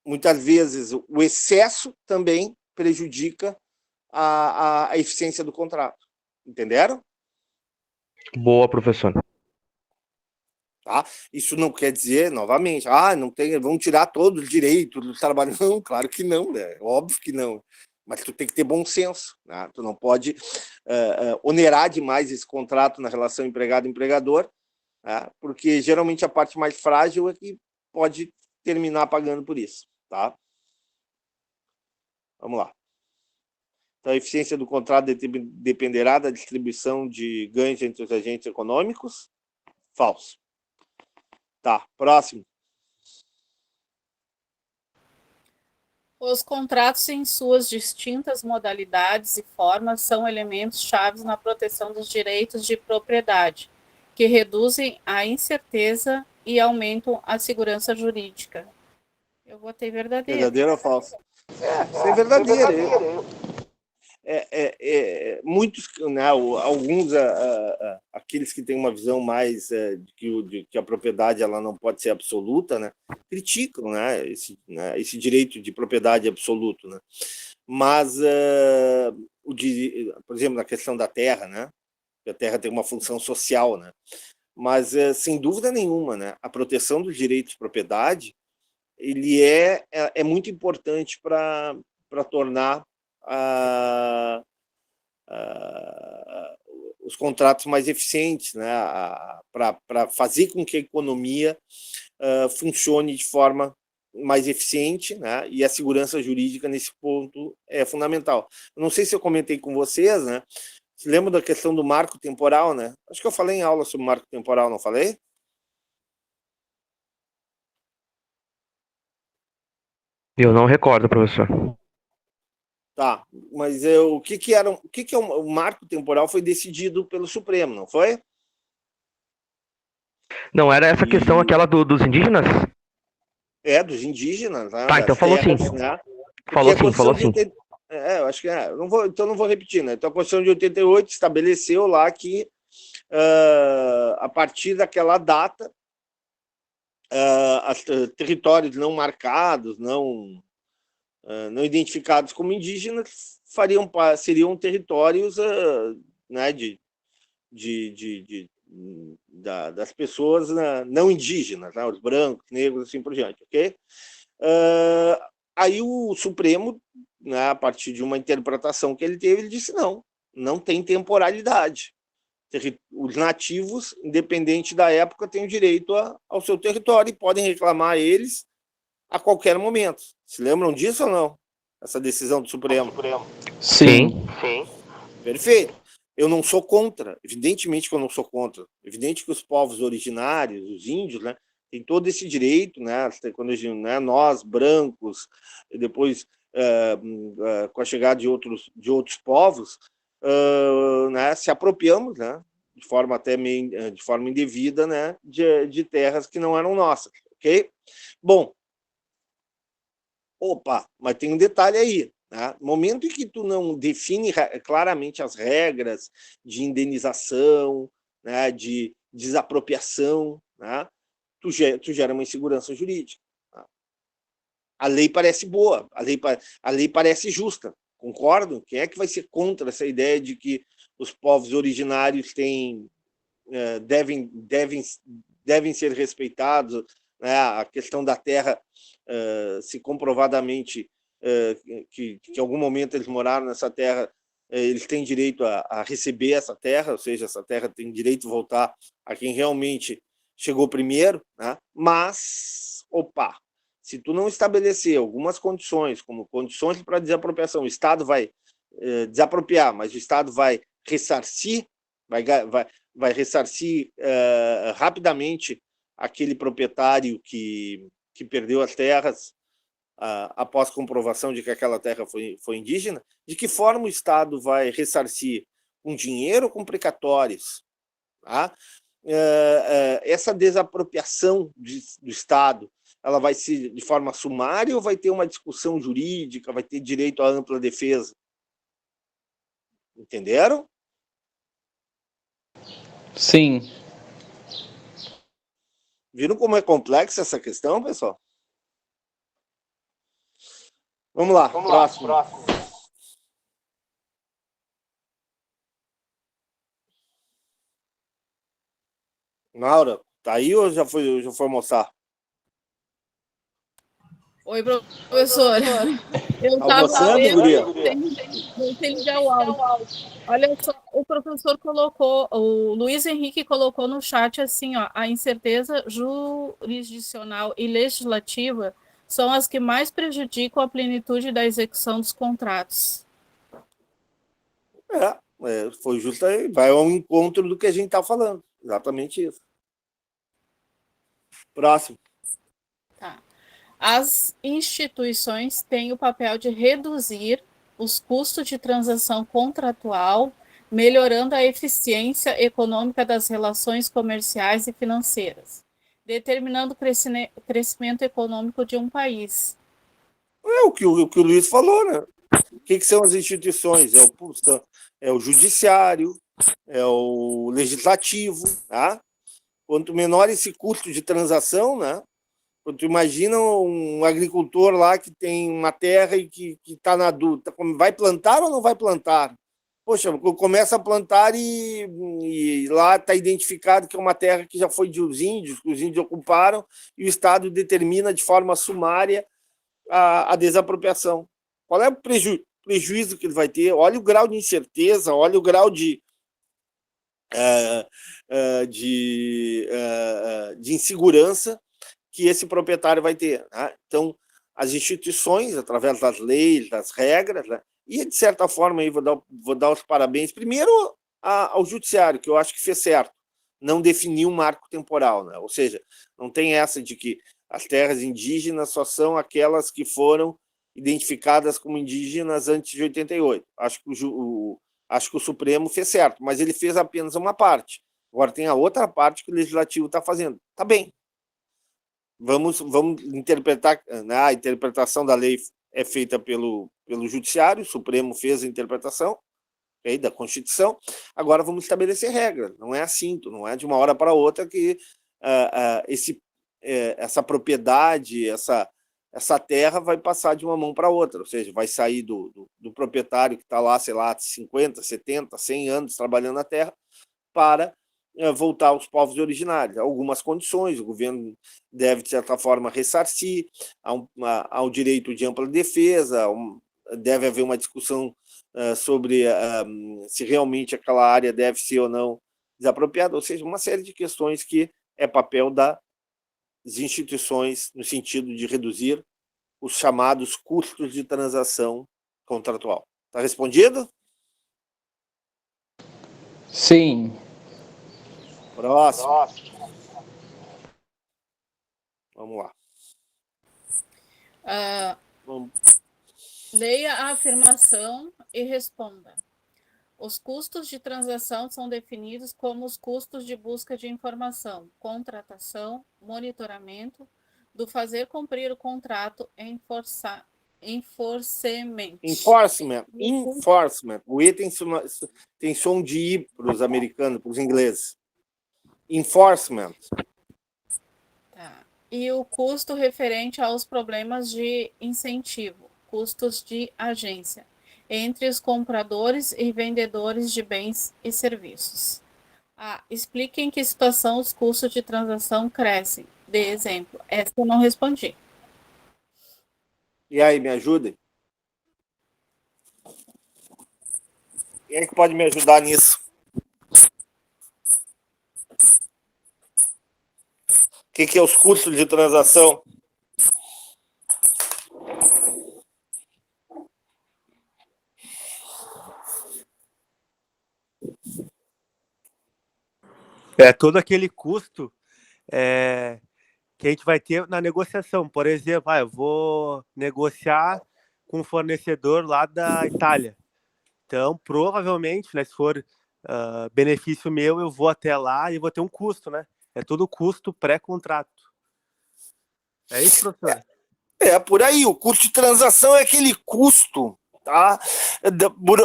muitas vezes o excesso também prejudica a eficiência do contrato. Entenderam? Boa, professor. Tá? Isso não quer dizer, novamente, não tem, vão tirar todo o direito do trabalho. Não, claro que não, né? Óbvio que não. Mas tu tem que ter bom senso, né? Tu não pode onerar demais esse contrato na relação empregado-empregador, né? Porque geralmente a parte mais frágil é que pode terminar pagando por isso. Tá? Vamos lá. Então, a eficiência do contrato dependerá da distribuição de ganhos entre os agentes econômicos? Falso. Tá, próximo. Os contratos em suas distintas modalidades e formas são elementos chaves na proteção dos direitos de propriedade, que reduzem a incerteza e aumentam a segurança jurídica. Eu botei verdadeiro. Verdadeiro ou falso? Isso é verdadeiro. Muitos, né, alguns, aqueles que têm uma visão mais de que a propriedade ela não pode ser absoluta, né, criticam, né, esse direito de propriedade absoluto, né? Mas, por exemplo, na questão da terra, né, que a terra tem uma função social, né, mas, sem dúvida nenhuma, né, a proteção dos direitos de propriedade ele é muito importante para tornar os contratos mais eficientes, né? Para fazer com que a economia funcione de forma mais eficiente, né? E a segurança jurídica nesse ponto é fundamental. Eu não sei se eu comentei com vocês, né? Se lembram da questão do marco temporal, né? Acho que eu falei em aula sobre marco temporal, não falei? Eu não recordo, professor. Tá, mas o que é o marco temporal foi decidido pelo Supremo, não foi? Não era essa questão aquela dos indígenas? Dos indígenas, né? Tá, então falou terras, sim. Né? Falou sim. Eu acho que não vou repetir, né? Então a Constituição de 88 estabeleceu lá que a partir daquela data territórios não marcados, não identificados como indígenas seriam territórios né, das pessoas não indígenas, né, os brancos, negros, assim por diante, ok? Aí o Supremo, né, a partir de uma interpretação que ele teve, ele disse não tem temporalidade. Os nativos, independente da época, têm o direito ao seu território e podem reclamar eles a qualquer momento. Se lembram disso ou não? Essa decisão do Supremo? Sim. Perfeito. Eu não sou contra. Evidentemente que eu não sou contra. Evidente que os povos originários, os índios, né, têm todo esse direito, né, quando nós, brancos, e depois com a chegada de outros povos, né, se apropriamos, né, de forma indevida, né, de terras que não eram nossas, ok? Bom, mas tem um detalhe aí, né? No momento em que tu não define claramente as regras de indenização, né, de desapropriação, né, tu gera uma insegurança jurídica. Tá? A lei parece boa, a lei parece justa, concordam? Quem é que vai ser contra essa ideia de que os povos originários devem ser respeitados, né? A questão da terra, se comprovadamente que em algum momento eles moraram nessa terra, eles têm direito a receber essa terra, ou seja, essa terra tem direito de voltar a quem realmente chegou primeiro, né? Mas, se tu não estabelecer algumas condições, como condições para desapropriação, o Estado vai desapropriar, mas o Estado vai ressarcir, vai ressarcir rapidamente aquele proprietário que perdeu as terras após comprovação de que aquela terra foi indígena. De que forma o Estado vai ressarcir? Com dinheiro ou com precatórios? Tá? Essa desapropriação do Estado, ela vai ser de forma sumária ou vai ter uma discussão jurídica, vai ter direito à ampla defesa? Entenderam? Sim. Viram como é complexa essa questão, pessoal? Vamos lá, próximo. Maura, tá aí ou já foi almoçar? Oi, professor. Eu estava Almoçando, guria? sem ligar o áudio. Olha só, o professor colocou, o Luiz Henrique colocou no chat assim, ó, a incerteza jurisdicional e legislativa são as que mais prejudicam a plenitude da execução dos contratos. Foi justo aí, vai ao encontro do que a gente está falando. Exatamente isso. Próximo. Tá. As instituições têm o papel de reduzir os custos de transação contratual, melhorando a eficiência econômica das relações comerciais e financeiras, determinando o crescimento econômico de um país. É o que o Luiz falou, né? O que são as instituições? É o judiciário, é o legislativo, tá? Quanto menor esse custo de transação, né? Quando tu imagina um agricultor lá que tem uma terra e que está na dúvida, vai plantar ou não vai plantar? Poxa, começa a plantar e lá está identificado que é uma terra que já foi de os índios ocuparam, e o Estado determina de forma sumária a desapropriação. Qual é o prejuízo que ele vai ter? Olha o grau de incerteza, olha o grau de insegurança que esse proprietário vai ter. Né? Então, as instituições, através das leis, das regras, né? E, de certa forma, aí vou dar os parabéns, primeiro, ao judiciário, que eu acho que fez certo, não definiu um marco temporal. Né? Ou seja, não tem essa de que as terras indígenas só são aquelas que foram identificadas como indígenas antes de 88. Acho que o Supremo fez certo, mas ele fez apenas uma parte. Agora tem a outra parte que o Legislativo está fazendo. Tá bem. Vamos interpretar, né? A interpretação da lei é feita pelo Judiciário, o Supremo fez a interpretação, okay, da Constituição. Agora vamos estabelecer regras. Não é assim, não é de uma hora para outra que essa propriedade, essa terra vai passar de uma mão para outra, ou seja, vai sair do proprietário que está lá, sei lá, 50, 70, 100 anos trabalhando na terra, para voltar aos povos originários. Algumas condições, o governo deve, de certa forma, ressarcir, ao direito de ampla defesa, deve haver uma discussão sobre se realmente aquela área deve ser ou não desapropriada, ou seja, uma série de questões que é papel das instituições no sentido de reduzir os chamados custos de transação contratual. Está respondido? Sim. Próximo. Vamos lá. Leia a afirmação e responda. Os custos de transação são definidos como os custos de busca de informação, contratação, monitoramento, do fazer cumprir o contrato, enforcement. Enforcement. O E tem som de I para os americanos, para os ingleses. Enforcement. Tá. E o custo referente aos problemas de incentivo, custos de agência, entre os compradores e vendedores de bens e serviços. Explique em que situação os custos de transação crescem. Dê exemplo. Essa eu não respondi. E aí, me ajudem? Quem é que pode me ajudar nisso? O que é os custos de transação? É todo aquele custo que a gente vai ter na negociação. Por exemplo, eu vou negociar com um fornecedor lá da Itália. Então, provavelmente, né, se for benefício meu, eu vou até lá e vou ter um custo, né? É todo custo pré-contrato. É isso, professor? Por aí. O custo de transação é aquele custo, tá,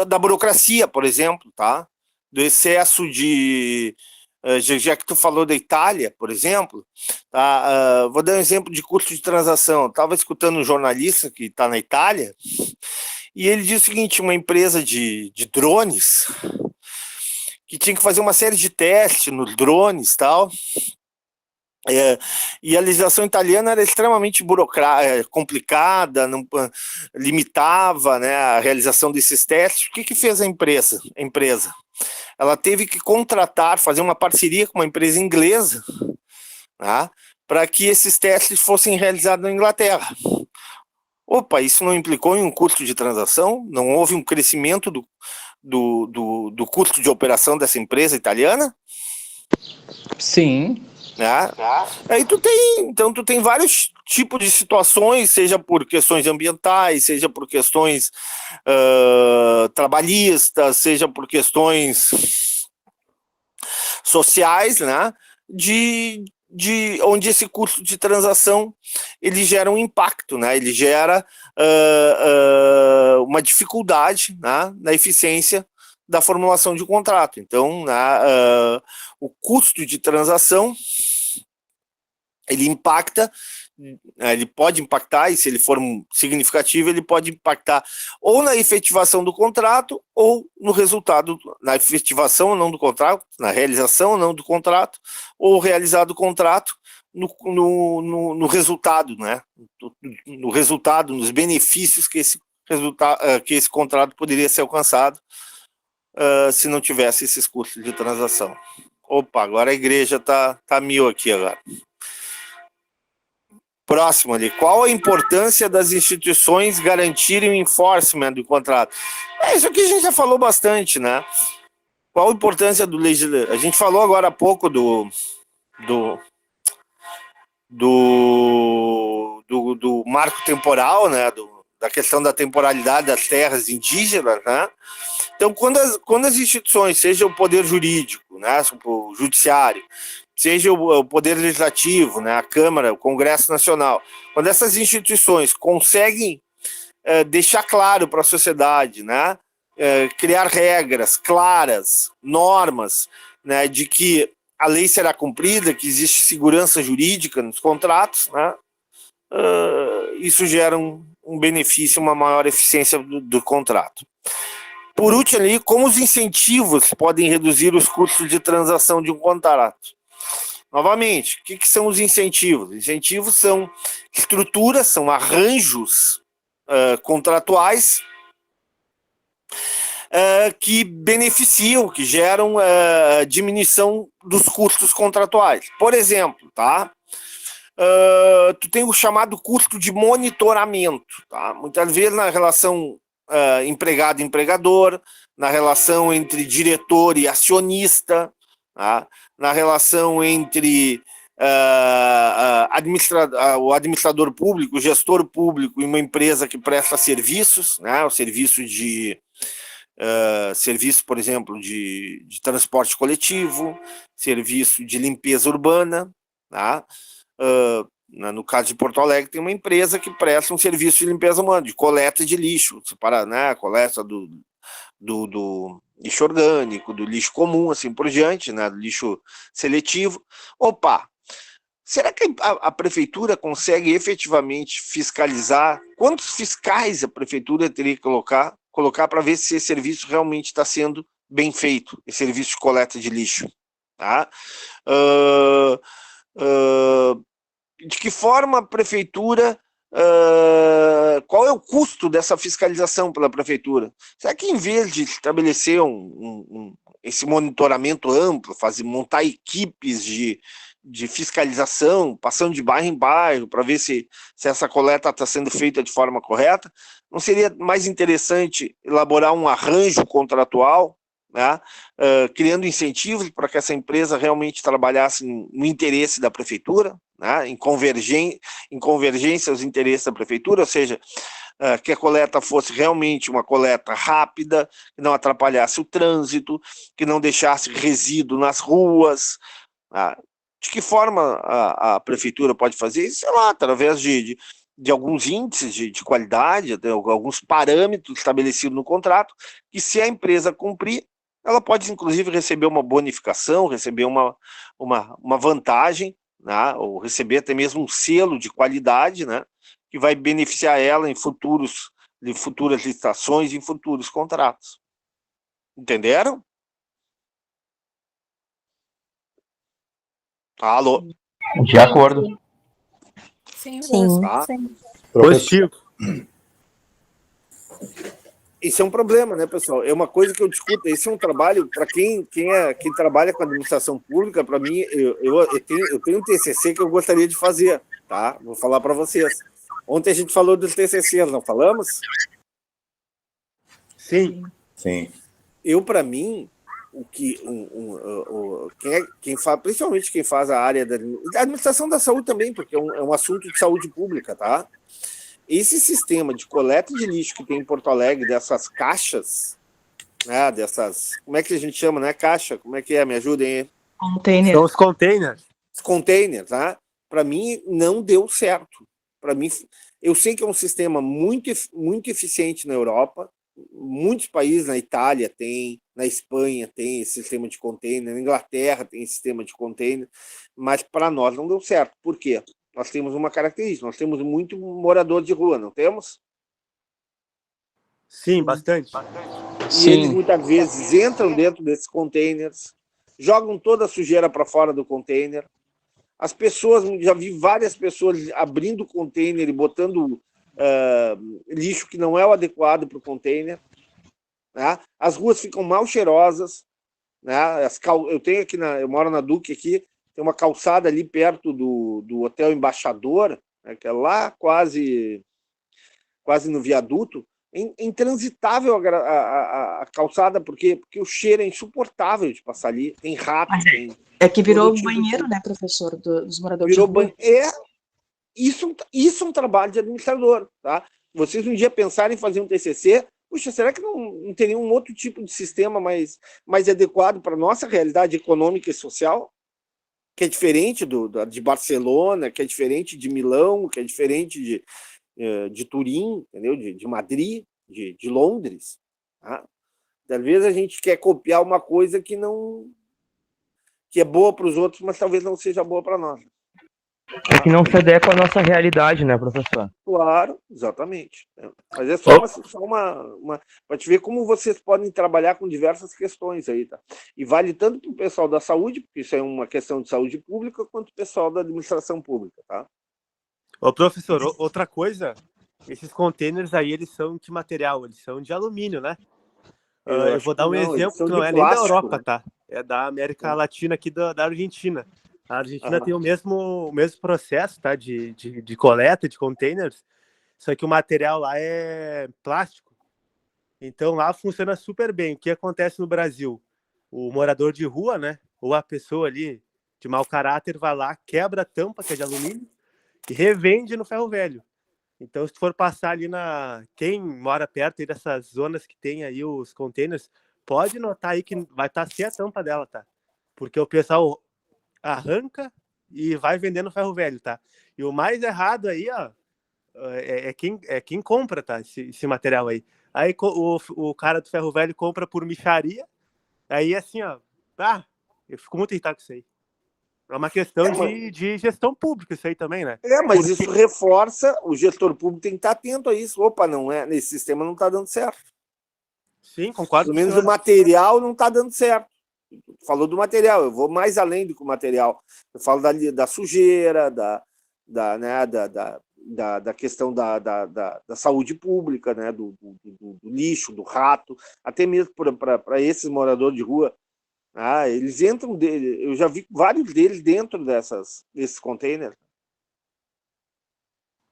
da burocracia, por exemplo, tá? Do excesso de... Já que tu falou da Itália, por exemplo, tá? Vou dar um exemplo de custo de transação. Estava escutando um jornalista que está na Itália e ele diz o seguinte: uma empresa de drones que tinha que fazer uma série de testes nos drones e tal. E a legislação italiana era extremamente complicada, não, limitava, né, a realização desses testes. O que fez a empresa? Ela teve que fazer uma parceria com uma empresa inglesa, tá, para que esses testes fossem realizados na Inglaterra. Opa, isso não implicou em um custo de transação? Não houve um crescimento do custo de operação dessa empresa italiana? Sim. Aí tu tem vários tipos de situações, seja por questões ambientais, seja por questões trabalhistas, seja por questões sociais, né? De onde esse custo de transação ele gera um impacto, né? Ele gera uma dificuldade, né, na eficiência da formulação de um contrato. Então, o custo de transação ele impacta, ele pode impactar, e se ele for significativo, ele pode impactar ou na efetivação do contrato, ou no resultado, na efetivação ou não do contrato, na realização ou não do contrato, ou realizado o contrato no resultado, né? No resultado, nos benefícios que esse contrato poderia ser alcançado se não tivesse esses custos de transação. Opa, agora a igreja tá mil aqui agora. Próximo ali. Qual a importância das instituições garantirem o enforcement do contrato? Isso aqui a gente já falou bastante, né? Qual a importância do legislador? A gente falou agora há pouco do marco temporal, né? Da questão da temporalidade das terras indígenas, né? Então, quando as instituições, seja o poder jurídico, né, o judiciário, seja o poder legislativo, né, a Câmara, o Congresso Nacional, quando essas instituições conseguem deixar claro para a sociedade, né, criar regras claras, normas, né, de que a lei será cumprida, que existe segurança jurídica nos contratos, né, isso gera um benefício, uma maior eficiência do contrato. Por último, ali, como os incentivos podem reduzir os custos de transação de um contrato? Novamente, o que são os incentivos? Incentivos são estruturas, são arranjos contratuais que beneficiam, que geram diminuição dos custos contratuais. Por exemplo, tá? Tu tem o chamado custo de monitoramento, tá? Muitas vezes na relação empregado e empregador, na relação entre diretor e acionista, tá? Na relação entre o administrador público, o gestor público em uma empresa que presta serviços, né, o serviço de serviço, por exemplo, de transporte coletivo, serviço de limpeza urbana, tá? No caso de Porto Alegre, tem uma empresa que presta um serviço de limpeza urbana, de coleta de lixo, né, coleta do lixo orgânico, do lixo comum, assim por diante, né, do lixo seletivo. Opa! Será que a prefeitura consegue efetivamente fiscalizar? Quantos fiscais a prefeitura teria que colocar para ver se esse serviço realmente está sendo bem feito, esse serviço de coleta de lixo? Tá? De que forma a prefeitura... qual é o custo dessa fiscalização pela prefeitura? Será que em vez de estabelecer esse monitoramento amplo, montar equipes de fiscalização, passando de bairro em bairro, para ver se essa coleta está sendo feita de forma correta, não seria mais interessante elaborar um arranjo contratual, né, criando incentivos para que essa empresa realmente trabalhasse no interesse da prefeitura, né, em convergência aos interesses da prefeitura, ou seja, que a coleta fosse realmente uma coleta rápida, que não atrapalhasse o trânsito, que não deixasse resíduo nas ruas. De que forma a prefeitura pode fazer isso? Sei lá, através de alguns índices de qualidade, alguns parâmetros estabelecidos no contrato, que se a empresa cumprir, ela pode inclusive receber uma bonificação, receber uma vantagem, né, ou receber até mesmo um selo de qualidade, né, que vai beneficiar ela em futuras licitações, em futuros contratos. Entenderam? Alô? De acordo. Sim, Tá? Positivo. Isso é um problema, né, pessoal? É uma coisa que eu discuto. Esse é um trabalho para quem trabalha com administração pública. Para mim, eu tenho um TCC que eu gostaria de fazer, tá? Vou falar para vocês. Ontem a gente falou dos TCCs, não falamos? Sim. Para mim, principalmente quem faz a área da administração da saúde também, porque é um assunto de saúde pública, tá? Esse sistema de coleta de lixo que tem em Porto Alegre, dessas caixas, né, como é que a gente chama, né, caixa? Como é que é? Me ajudem aí. Container. São os containers. Os containers, tá? Para mim, não deu certo. Para mim, eu sei que é um sistema muito, muito eficiente na Europa, muitos países, na Itália tem, na Espanha tem esse sistema de container, na Inglaterra tem esse sistema de container, mas para nós não deu certo. Por quê? Nós temos uma característica, nós temos muito morador de rua, não temos? Sim, bastante. E eles muitas vezes entram dentro desses containers, jogam toda a sujeira para fora do container. As pessoas, já vi várias pessoas abrindo o container e botando lixo que não é o adequado para o container. Né? As ruas ficam mal cheirosas. Né? Eu moro na Duque aqui, tem uma calçada ali perto do Hotel Embaixador, né, que é lá quase no viaduto, intransitável a calçada, porque o cheiro é insuportável de passar ali, tem rato. É que virou um banheiro, né, professor, dos moradores de rua. Isso é um trabalho de administrador, tá? Vocês um dia pensarem em fazer um TCC, puxa, será que não teria um outro tipo de sistema mais adequado para a nossa realidade econômica e social? Que é diferente de Barcelona, que é diferente de Milão, que é diferente de Turim, entendeu? De Madrid, de Londres. Tá? Às vezes a gente quer copiar uma coisa que é boa para os outros, mas talvez não seja boa para nós. É que não se adequa à nossa realidade, né, professor? Claro, exatamente. Mas é só uma para te ver como vocês podem trabalhar com diversas questões aí, tá? E vale tanto para o pessoal da saúde, porque isso é uma questão de saúde pública, quanto o pessoal da administração pública, tá? Ô, professor, outra coisa, esses containers aí, eles são de material, eles são de alumínio, né? Eu vou dar um exemplo que não é nem da Europa, né? Tá? É da América Latina, aqui da Argentina. A Argentina tem o mesmo processo, tá, de coleta de containers, só que o material lá é plástico. Então lá funciona super bem. O que acontece no Brasil? O morador de rua, né, ou a pessoa ali de mau caráter vai lá, quebra a tampa, que é de alumínio, e revende no ferro velho. Então, se tu for passar ali quem mora perto aí dessas zonas que tem aí os containers, pode notar aí que vai estar sem a tampa dela, tá? Porque o pessoal arranca e vai vendendo ferro velho, tá? E o mais errado aí, ó, é quem compra, tá? Esse material aí. Aí o cara do ferro velho compra por mixaria, aí assim, ó, eu fico muito irritado com isso aí. É uma questão de gestão pública isso aí também, né? Mas isso reforça, o gestor público tem que estar atento a isso. Opa, não é, nesse sistema não está dando certo. Sim, concordo. Pelo menos o material não está dando certo. Falou do material, eu vou mais além do que o material. Eu falo da sujeira, da questão da saúde pública, né? do lixo, do rato, até mesmo para esses moradores de rua. Eles entram, eu já vi vários deles dentro desses containers.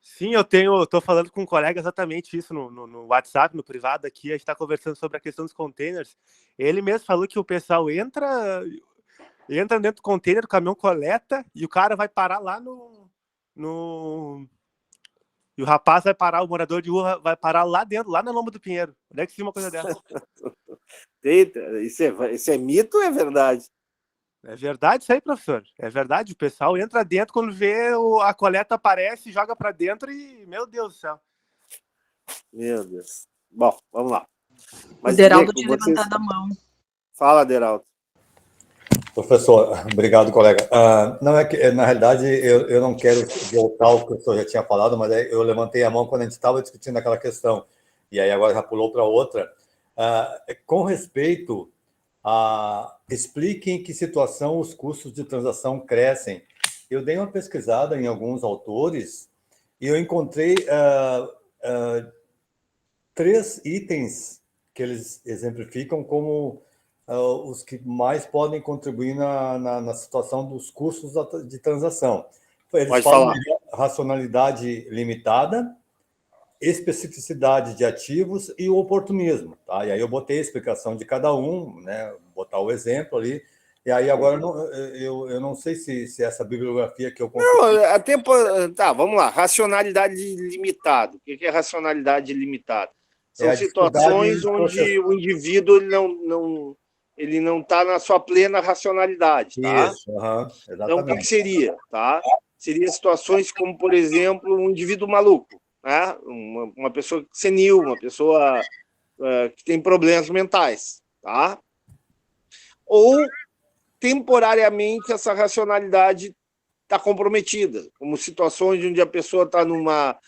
Sim, eu tô falando com um colega exatamente isso no WhatsApp, no privado aqui, a gente está conversando sobre a questão dos containers. Ele mesmo falou que o pessoal entra dentro do container, o caminhão coleta e o cara vai parar lá e o rapaz vai parar, o morador de rua vai parar lá dentro, lá na Lomba do Pinheiro. Onde é que se uma coisa dessa? Eita, isso é mito ou é verdade? É verdade isso aí, professor. É verdade. O pessoal entra dentro, quando vê a coleta aparece, joga para dentro e, meu Deus do céu. Meu Deus. Bom, vamos lá. O Deraldo tinha levantado a mão. Fala, Deraldo. Professor, obrigado, colega. Não é que, na realidade, eu não quero voltar ao que o senhor já tinha falado, mas eu levantei a mão quando a gente estava discutindo aquela questão. E aí agora já pulou para outra. Com respeito explique em que situação os custos de transação crescem. Eu dei uma pesquisada em alguns autores e eu encontrei 3 itens que eles exemplificam como os que mais podem contribuir na situação dos custos de transação. Eles falam de racionalidade limitada, especificidade de ativos e o oportunismo. Tá? E aí eu botei a explicação de cada um, né? Botar o exemplo ali. E aí agora eu não sei se essa bibliografia que eu consegui... Tá, vamos lá. Racionalidade limitada. O que é racionalidade limitada? São situações onde o indivíduo ele não está na sua plena racionalidade. Tá? Isso, exatamente. Então, o que seria? Tá? Seria situações como, por exemplo, um indivíduo maluco. Né? Uma pessoa senil, uma pessoa que tem problemas mentais, tá? Ou temporariamente essa racionalidade está comprometida, como situações onde a pessoa está numa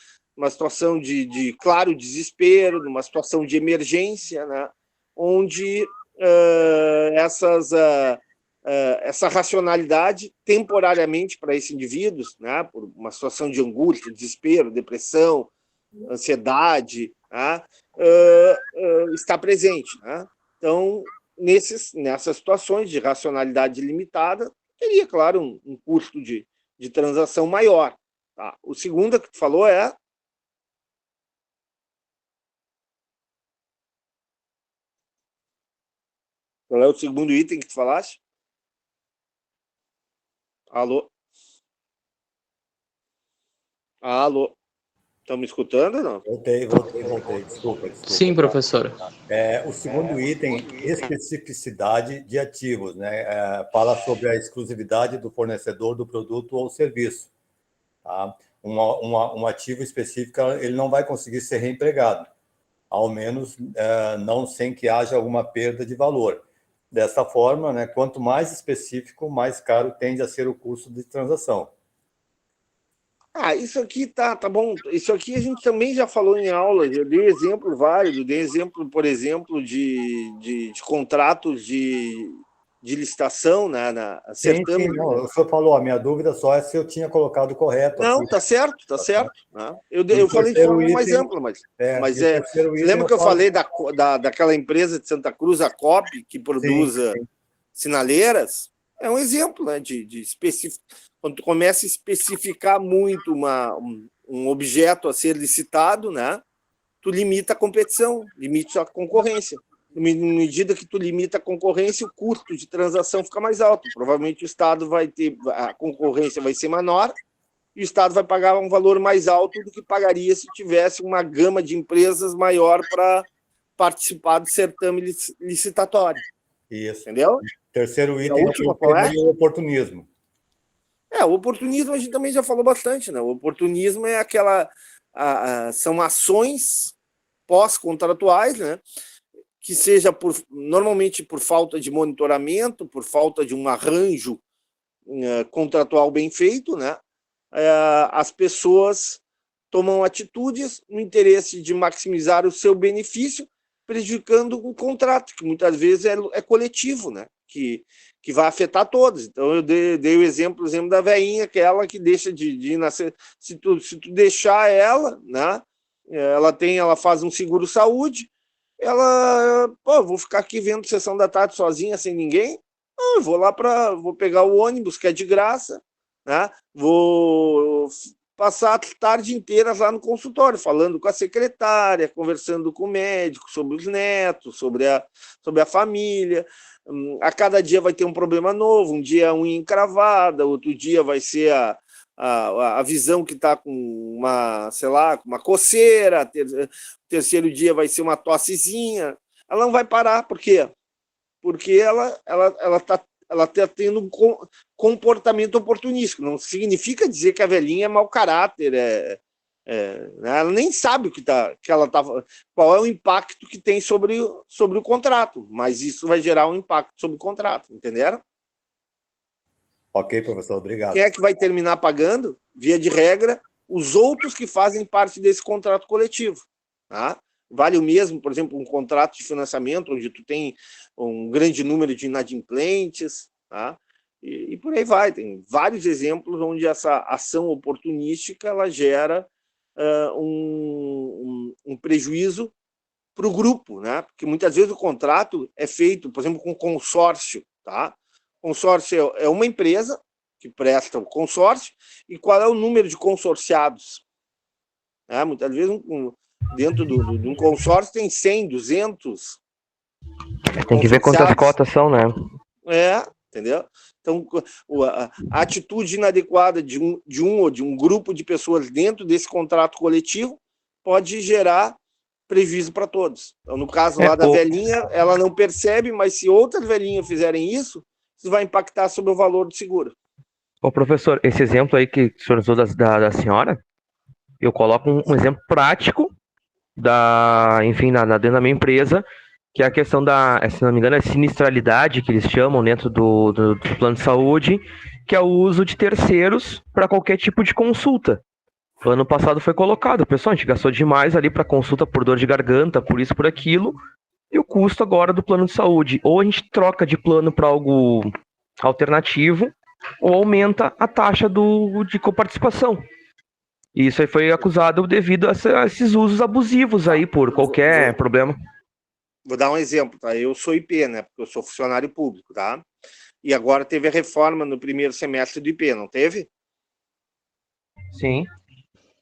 situação de claro desespero, numa situação de emergência, né? Onde essa racionalidade, temporariamente para esses indivíduos, né, por uma situação de angústia, desespero, depressão, ansiedade, né, está presente. Né? Então, nessas situações de racionalidade limitada, teria, claro, um custo de transação maior. Tá? O segundo que tu falou é... Qual é o segundo item que tu falaste? Alô? Alô? Estão me escutando ou não? Voltei. Desculpa. Sim, professor. O segundo item, especificidade de ativos, né? Fala sobre a exclusividade do fornecedor do produto ou serviço. Tá? Um ativo específico, ele não vai conseguir ser reempregado, ao menos não sem que haja alguma perda de valor. Dessa forma, né, quanto mais específico, mais caro tende a ser o custo de transação. Isso aqui tá bom. Isso aqui a gente também já falou em aula. Eu dei exemplo válido, dei exemplo, por exemplo, de contratos de licitação, né, Sim, não, o senhor falou, a minha dúvida só é se eu tinha colocado correto. Não, aqui. Tá certo. Né? Eu falei de forma mais ampla, mas lembra que eu falei daquela empresa de Santa Cruz, a COP, que produz sinaleiras? É um exemplo, né, de específico. Quando tu começa a especificar muito um objeto a ser licitado, né, tu limita a competição, limita a concorrência. medida que tu limita a concorrência, o custo de transação fica mais alto. Provavelmente o Estado vai ter, a concorrência vai ser menor, e o Estado vai pagar um valor mais alto do que pagaria se tivesse uma gama de empresas maior para participar do certame licitatório. Isso. Entendeu? Terceiro item é o oportunismo. O oportunismo a gente também já falou bastante, né? O oportunismo é aquela... são ações pós-contratuais, né? Que seja normalmente por falta de monitoramento, por falta de um arranjo contratual bem feito, né? As pessoas tomam atitudes no interesse de maximizar o seu benefício, prejudicando o contrato, que muitas vezes é coletivo, né? Que vai afetar todos. Então, eu dei o exemplo da velhinha, que é ela que deixa de nascer. Se tu deixar ela, né? Ela faz um seguro-saúde, vou ficar aqui vendo sessão da tarde sozinha, sem ninguém? Não, eu vou pegar o ônibus, que é de graça, né? Vou passar a tarde inteira lá no consultório, falando com a secretária, conversando com o médico sobre os netos, sobre a família. A cada dia vai ter um problema novo, um dia a unha encravada, outro dia vai ser a visão que está com uma coceira, terceiro dia vai ser uma tossezinha. Ela não vai parar, por quê? Porque ela está tendo um comportamento oportunístico. Não significa dizer que a velhinha é mau caráter, ela nem sabe qual é o impacto que tem sobre o contrato, mas isso vai gerar um impacto sobre o contrato, entenderam? Ok, professor, obrigado. Quem é que vai terminar pagando? Via de regra, os outros que fazem parte desse contrato coletivo. Tá? Vale o mesmo, por exemplo, um contrato de financiamento, onde tu tem um grande número de inadimplentes, tá? E por aí vai. Tem vários exemplos onde essa ação oportunística ela gera um prejuízo para o grupo, né? Porque muitas vezes o contrato é feito, por exemplo, com consórcio. Tá? Consórcio é uma empresa que presta o consórcio, e qual é o número de consorciados? Muitas vezes, dentro de um consórcio, tem 100, 200. Tem que ver quantas cotas são, né? Entendeu? Então, a atitude inadequada de um ou de um grupo de pessoas dentro desse contrato coletivo pode gerar prejuízo para todos. Então, no caso lá da velhinha, ela não percebe, mas se outras velhinhas fizerem isso vai impactar sobre o valor do seguro. Ô, professor, esse exemplo aí que o senhor usou da senhora, eu coloco um exemplo prático dentro da minha empresa, que é a questão se não me engano, a sinistralidade que eles chamam dentro do plano de saúde, que é o uso de terceiros para qualquer tipo de consulta. Ano passado foi colocado, pessoal, a gente gastou demais ali para consulta por dor de garganta, por isso, por aquilo, e o custo agora do plano de saúde. Ou a gente troca de plano para algo alternativo, ou aumenta a taxa de coparticipação. E isso aí foi acusado devido a esses usos abusivos aí, por qualquer problema. Vou dar um exemplo, tá? Eu sou IP, né? Porque eu sou funcionário público, tá? E agora teve a reforma no primeiro semestre do IP, não teve? Sim.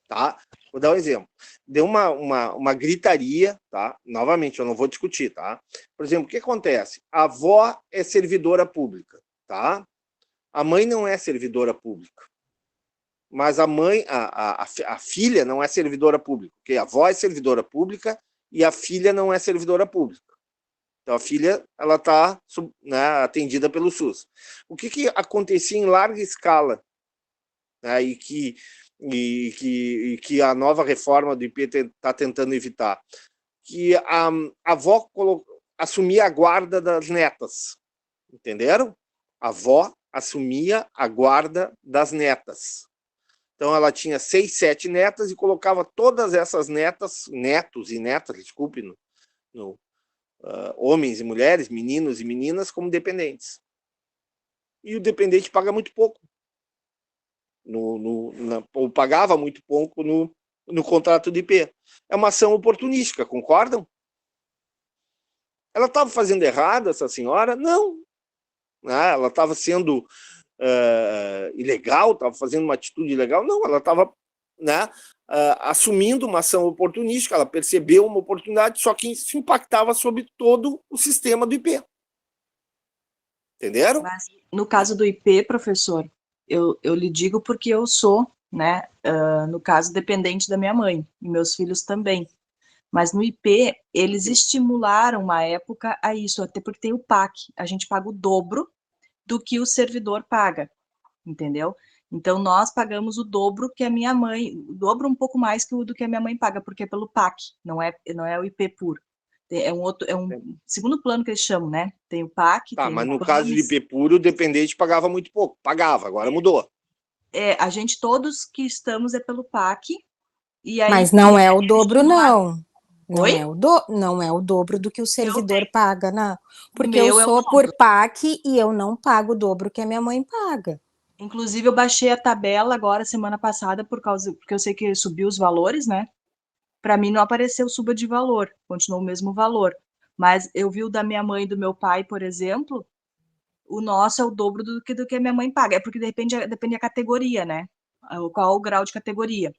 Tá? Vou dar um exemplo. Deu uma gritaria, tá? Novamente, eu não vou discutir, tá? Por exemplo, o que acontece? A avó é servidora pública, tá? A mãe não é servidora pública. Mas a filha não é servidora pública, porque a avó é servidora pública e a filha não é servidora pública. Então, a filha ela está atendida pelo SUS. O que acontecia em larga escala, né, e que a nova reforma do IP está tentando evitar? Que a avó assumia a guarda das netas. Entenderam? A avó assumia a guarda das netas. Então, ela tinha 6, 7 netas e colocava todas essas netos e netas, desculpe, homens e mulheres, meninos e meninas, como dependentes. E o dependente paga muito pouco. Ou pagava muito pouco no contrato de IP. É uma ação oportunística, concordam? Ela estava fazendo errado, essa senhora? Não. Ela estava sendo ilegal, estava fazendo uma atitude ilegal? Não, ela estava assumindo uma ação oportunística, ela percebeu uma oportunidade, só que isso impactava sobre todo o sistema do IP. Entenderam? Mas no caso do IP, professor, eu lhe digo porque eu sou, né, no caso, dependente da minha mãe, e meus filhos também. Mas no IP, eles estimularam uma época a isso, até porque tem o PAC, a gente paga o dobro do que o servidor paga, entendeu? Então, nós pagamos o dobro que a minha mãe, o dobro um pouco mais do que a minha mãe paga, porque é pelo PAC, não é o IP puro. É um segundo plano que eles chamam, né? Tem o PAC, Tá, tem mas o no PANS. caso de IP puro, o dependente pagava muito pouco. Pagava, agora mudou. A gente, todos que estamos é pelo PAC, e aí... Mas não é o dobro, não. Não Oi? Não é o dobro do que o servidor paga, não. Porque meu eu é o sou dobro. por PAC e eu não pago o dobro que a minha mãe paga. Inclusive, eu baixei a tabela agora, semana passada, porque eu sei que subiu os valores, né? Para mim não apareceu suba de valor, continuou o mesmo valor. Mas eu vi o da minha mãe e do meu pai, por exemplo, o nosso é o dobro do que a minha mãe paga. É porque depende da categoria, né? Qual o grau de categoria.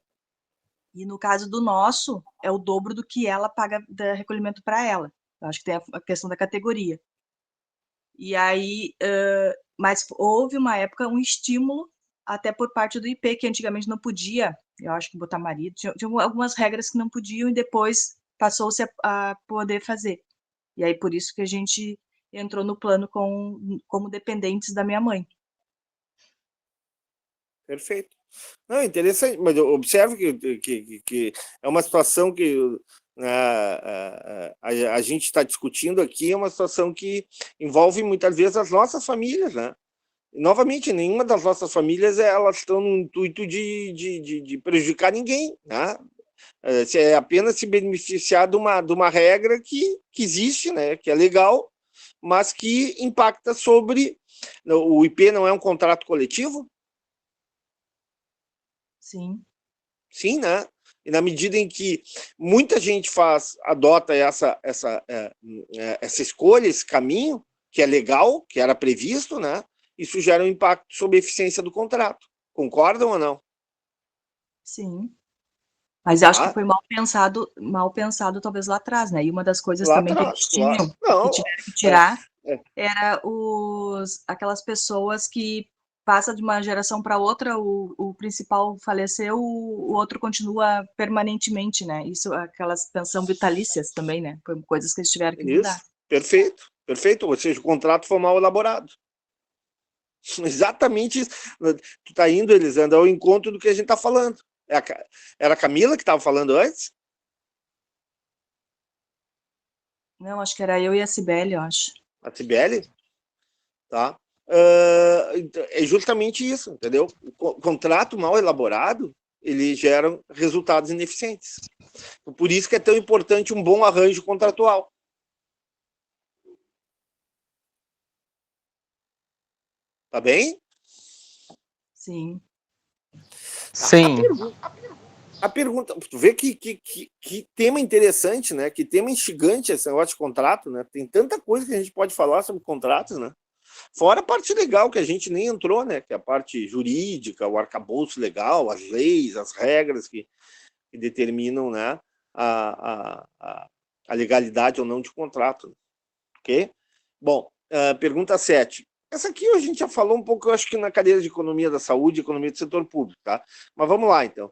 E no caso do nosso, é o dobro do que ela paga de recolhimento para ela. Eu acho que tem a questão da categoria. E aí, mas houve uma época um estímulo até por parte do IP, que antigamente não podia, eu acho que botar marido, tinha algumas regras que não podiam e depois passou-se a poder fazer. E aí por isso que a gente entrou no plano como dependentes da minha mãe. Perfeito. Não, interessante, mas eu observo que é uma situação que a gente está discutindo aqui, é uma situação que envolve muitas vezes as nossas famílias, né? E, novamente, nenhuma das nossas famílias elas estão no intuito de prejudicar ninguém, né? É apenas se beneficiar de uma regra que existe, né? Que é legal, mas que impacta sobre... O IP não é um contrato coletivo? Sim. Sim, né? E na medida em que muita gente adota essa escolha, esse caminho, que é legal, que era previsto, né? Isso gera um impacto sobre a eficiência do contrato. Concordam ou não? Sim. Mas eu acho que foi mal pensado talvez lá atrás, né? E uma das coisas Lá também que atrás, eles tinham, não, que tiveram que tirar, era aquelas pessoas que passa de uma geração para outra, o principal faleceu, o outro continua permanentemente, né? Isso, aquelas pensão vitalícias também, né? Foi coisas que eles tiveram que mudar. Isso, perfeito, perfeito. Ou seja, o contrato foi mal elaborado. Exatamente isso. Tu está indo, Elisandro, ao encontro do que a gente está falando. Era a Camila que estava falando antes? Não, acho que era eu e a Cibele, eu acho. A Cibele? Tá. É justamente isso, entendeu? O contrato mal elaborado, ele gera resultados ineficientes. Por isso que é tão importante um bom arranjo contratual. Tá bem? Sim. Sim. A pergunta, tu vê que tema interessante, né? Que tema instigante esse negócio de contrato, né? Tem tanta coisa que a gente pode falar sobre contratos, né? Fora a parte legal, que a gente nem entrou, né? Que é a parte jurídica, o arcabouço legal, as leis, as regras que determinam, né? A legalidade ou não de contrato. Ok? Bom, pergunta 7. Essa aqui a gente já falou um pouco, eu acho que na cadeira de economia da saúde, economia do setor público, tá? Mas vamos lá, então.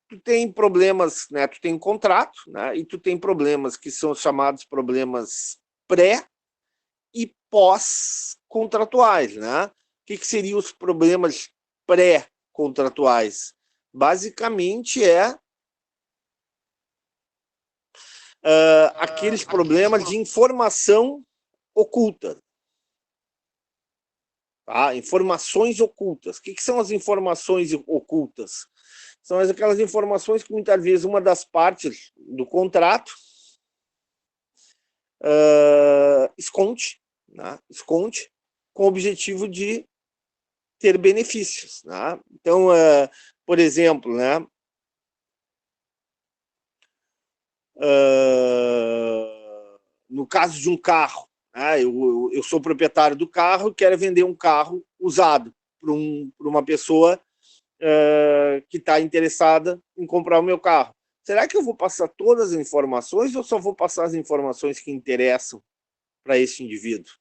Tu tem problemas, né? Tu tem um contrato, né? E tu tem problemas que são chamados problemas pré e pós-contratuais, né? O que seriam os problemas pré-contratuais? Basicamente aqueles problemas de informação oculta. Tá? Informações ocultas. O que são as informações ocultas? São aquelas informações que muitas vezes uma das partes do contrato esconde, né? Esconde com o objetivo de ter benefícios. Né? Então, por exemplo, né? No caso de um carro, né? Eu sou proprietário do carro e quero vender um carro usado para uma pessoa que está interessada em comprar o meu carro. Será que eu vou passar todas as informações ou só vou passar as informações que interessam para esse indivíduo?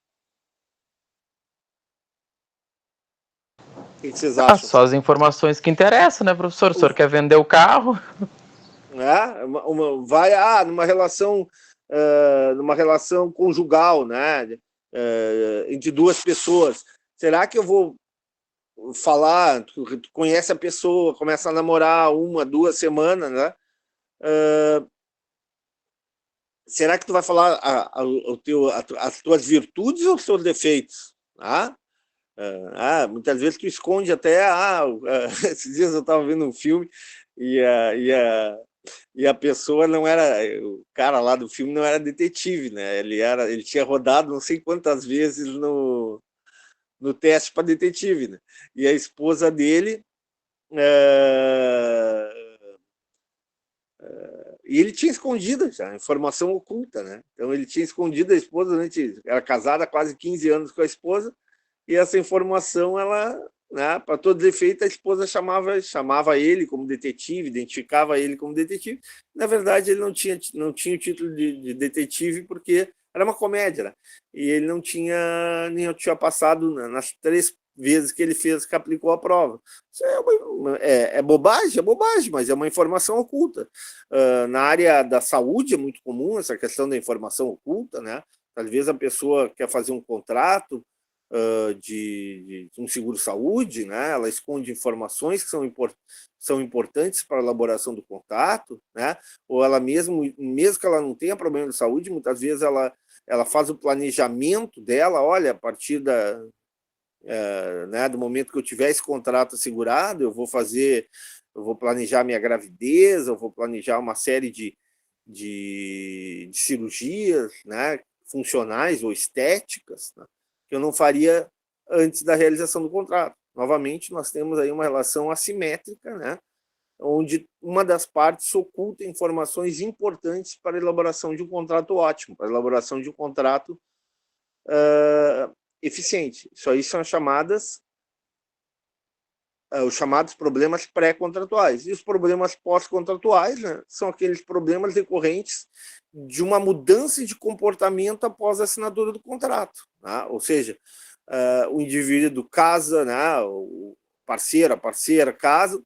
O que vocês acham? Só as informações que interessam, né, professor? O senhor quer vender o carro? Vai numa relação conjugal, né, entre duas pessoas. Será que eu vou falar, tu conhece a pessoa, começa a namorar 1, 2 semanas, né? Será que tu vai falar as tuas virtudes ou os teus defeitos? Muitas vezes tu esconde até. Esses dias eu estava vendo um filme e a pessoa não era. O cara lá do filme não era detetive, né? Ele tinha rodado não sei quantas vezes no teste para detetive, né? E a esposa dele. E ele tinha escondido já, informação oculta, né? Então ele tinha escondido a esposa, era casado há quase 15 anos com a esposa, e essa informação, ela, né, para todo efeito, a esposa chamava ele como detetive, identificava ele como detetive. Na verdade, ele não tinha o título de detetive porque era uma comédia, né? E ele não tinha passado nas 3 vezes que ele fez, que aplicou a prova. Isso é bobagem, mas é uma informação oculta. Na área da saúde é muito comum essa questão da informação oculta, né? Às vezes a pessoa quer fazer um contrato de um seguro-saúde, né? Ela esconde informações que são importantes para a elaboração do contrato, né? Ou ela mesmo que ela não tenha problema de saúde, muitas vezes ela faz o planejamento dela, olha, a partir do momento que eu tiver esse contrato assegurado, eu vou planejar minha gravidez, eu vou planejar uma série de cirurgias, né, funcionais ou estéticas, né, que eu não faria antes da realização do contrato. Novamente, nós temos aí uma relação assimétrica, né, onde uma das partes oculta informações importantes para a elaboração de um contrato ótimo, para a elaboração de um contrato eficiente. Isso aí são os chamados problemas pré-contratuais. E os problemas pós-contratuais, né, são aqueles problemas decorrentes de uma mudança de comportamento após a assinatura do contrato, né? Ou seja, o indivíduo casa, né, o parceiro, a parceira casa,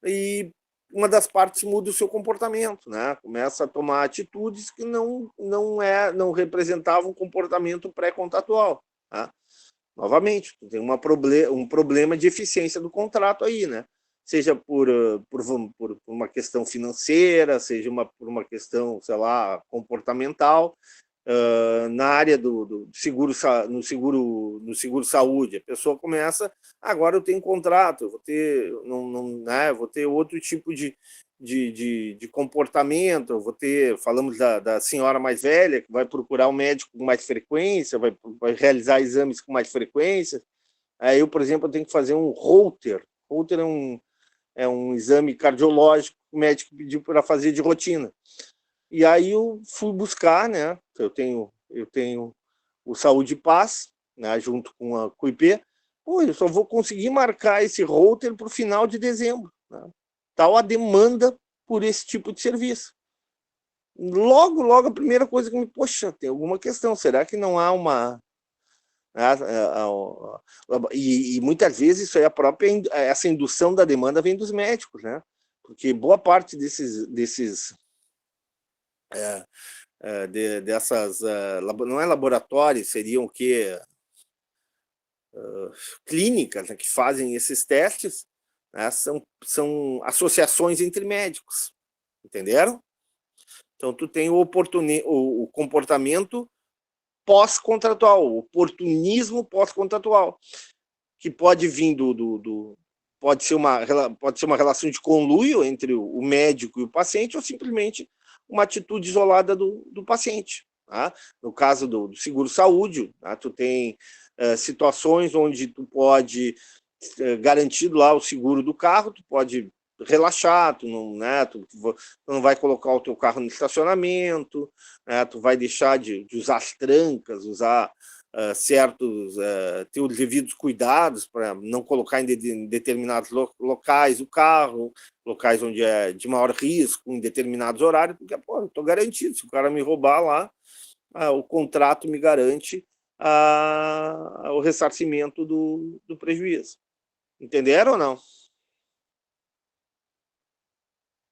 e uma das partes muda o seu comportamento, né? Começa a tomar atitudes que não representavam um comportamento pré-contratual, tá? Novamente, tem um problema de eficiência do contrato aí, né? Seja por uma questão financeira, seja por uma questão, sei lá, comportamental. Na área do seguro, no seguro saúde, a pessoa começa, agora eu tenho contrato, eu vou ter, vou ter outro tipo de comportamento, eu vou ter, falamos da senhora mais velha, que vai procurar um médico com mais frequência, vai realizar exames com mais frequência. Aí eu, por exemplo, eu tenho que fazer um Holter. Holter é um exame cardiológico que o médico pediu para fazer de rotina. E aí eu fui buscar, né? Eu tenho o Saúde e Paz, né, junto com o IP. Eu só vou conseguir marcar esse Holter para o final de dezembro, né? Tal a demanda por esse tipo de serviço. Logo, a primeira coisa que poxa, tem alguma questão, será que não há uma... E muitas vezes isso aí, essa indução da demanda vem dos médicos, né? Porque boa parte dessas, não é laboratórios, seriam o quê? Clínicas, né, que fazem esses testes, né, são associações entre médicos, entenderam? Então tu tem o comportamento pós-contratual, o oportunismo pós-contratual, que pode vir pode ser uma relação de conluio entre o médico e o paciente, ou simplesmente uma atitude isolada do paciente, tá? No caso do seguro-saúde, tá? Tu tem situações onde tu pode, garantido lá o seguro do carro, tu pode relaxar, tu não vai colocar o teu carro no estacionamento, né? Tu vai deixar de usar as trancas, usar ter os devidos cuidados para não colocar em determinados locais o carro, locais onde é de maior risco, em determinados horários, porque, pô, eu estou garantido, se o cara me roubar lá, o contrato me garante o ressarcimento do prejuízo. Entenderam ou não?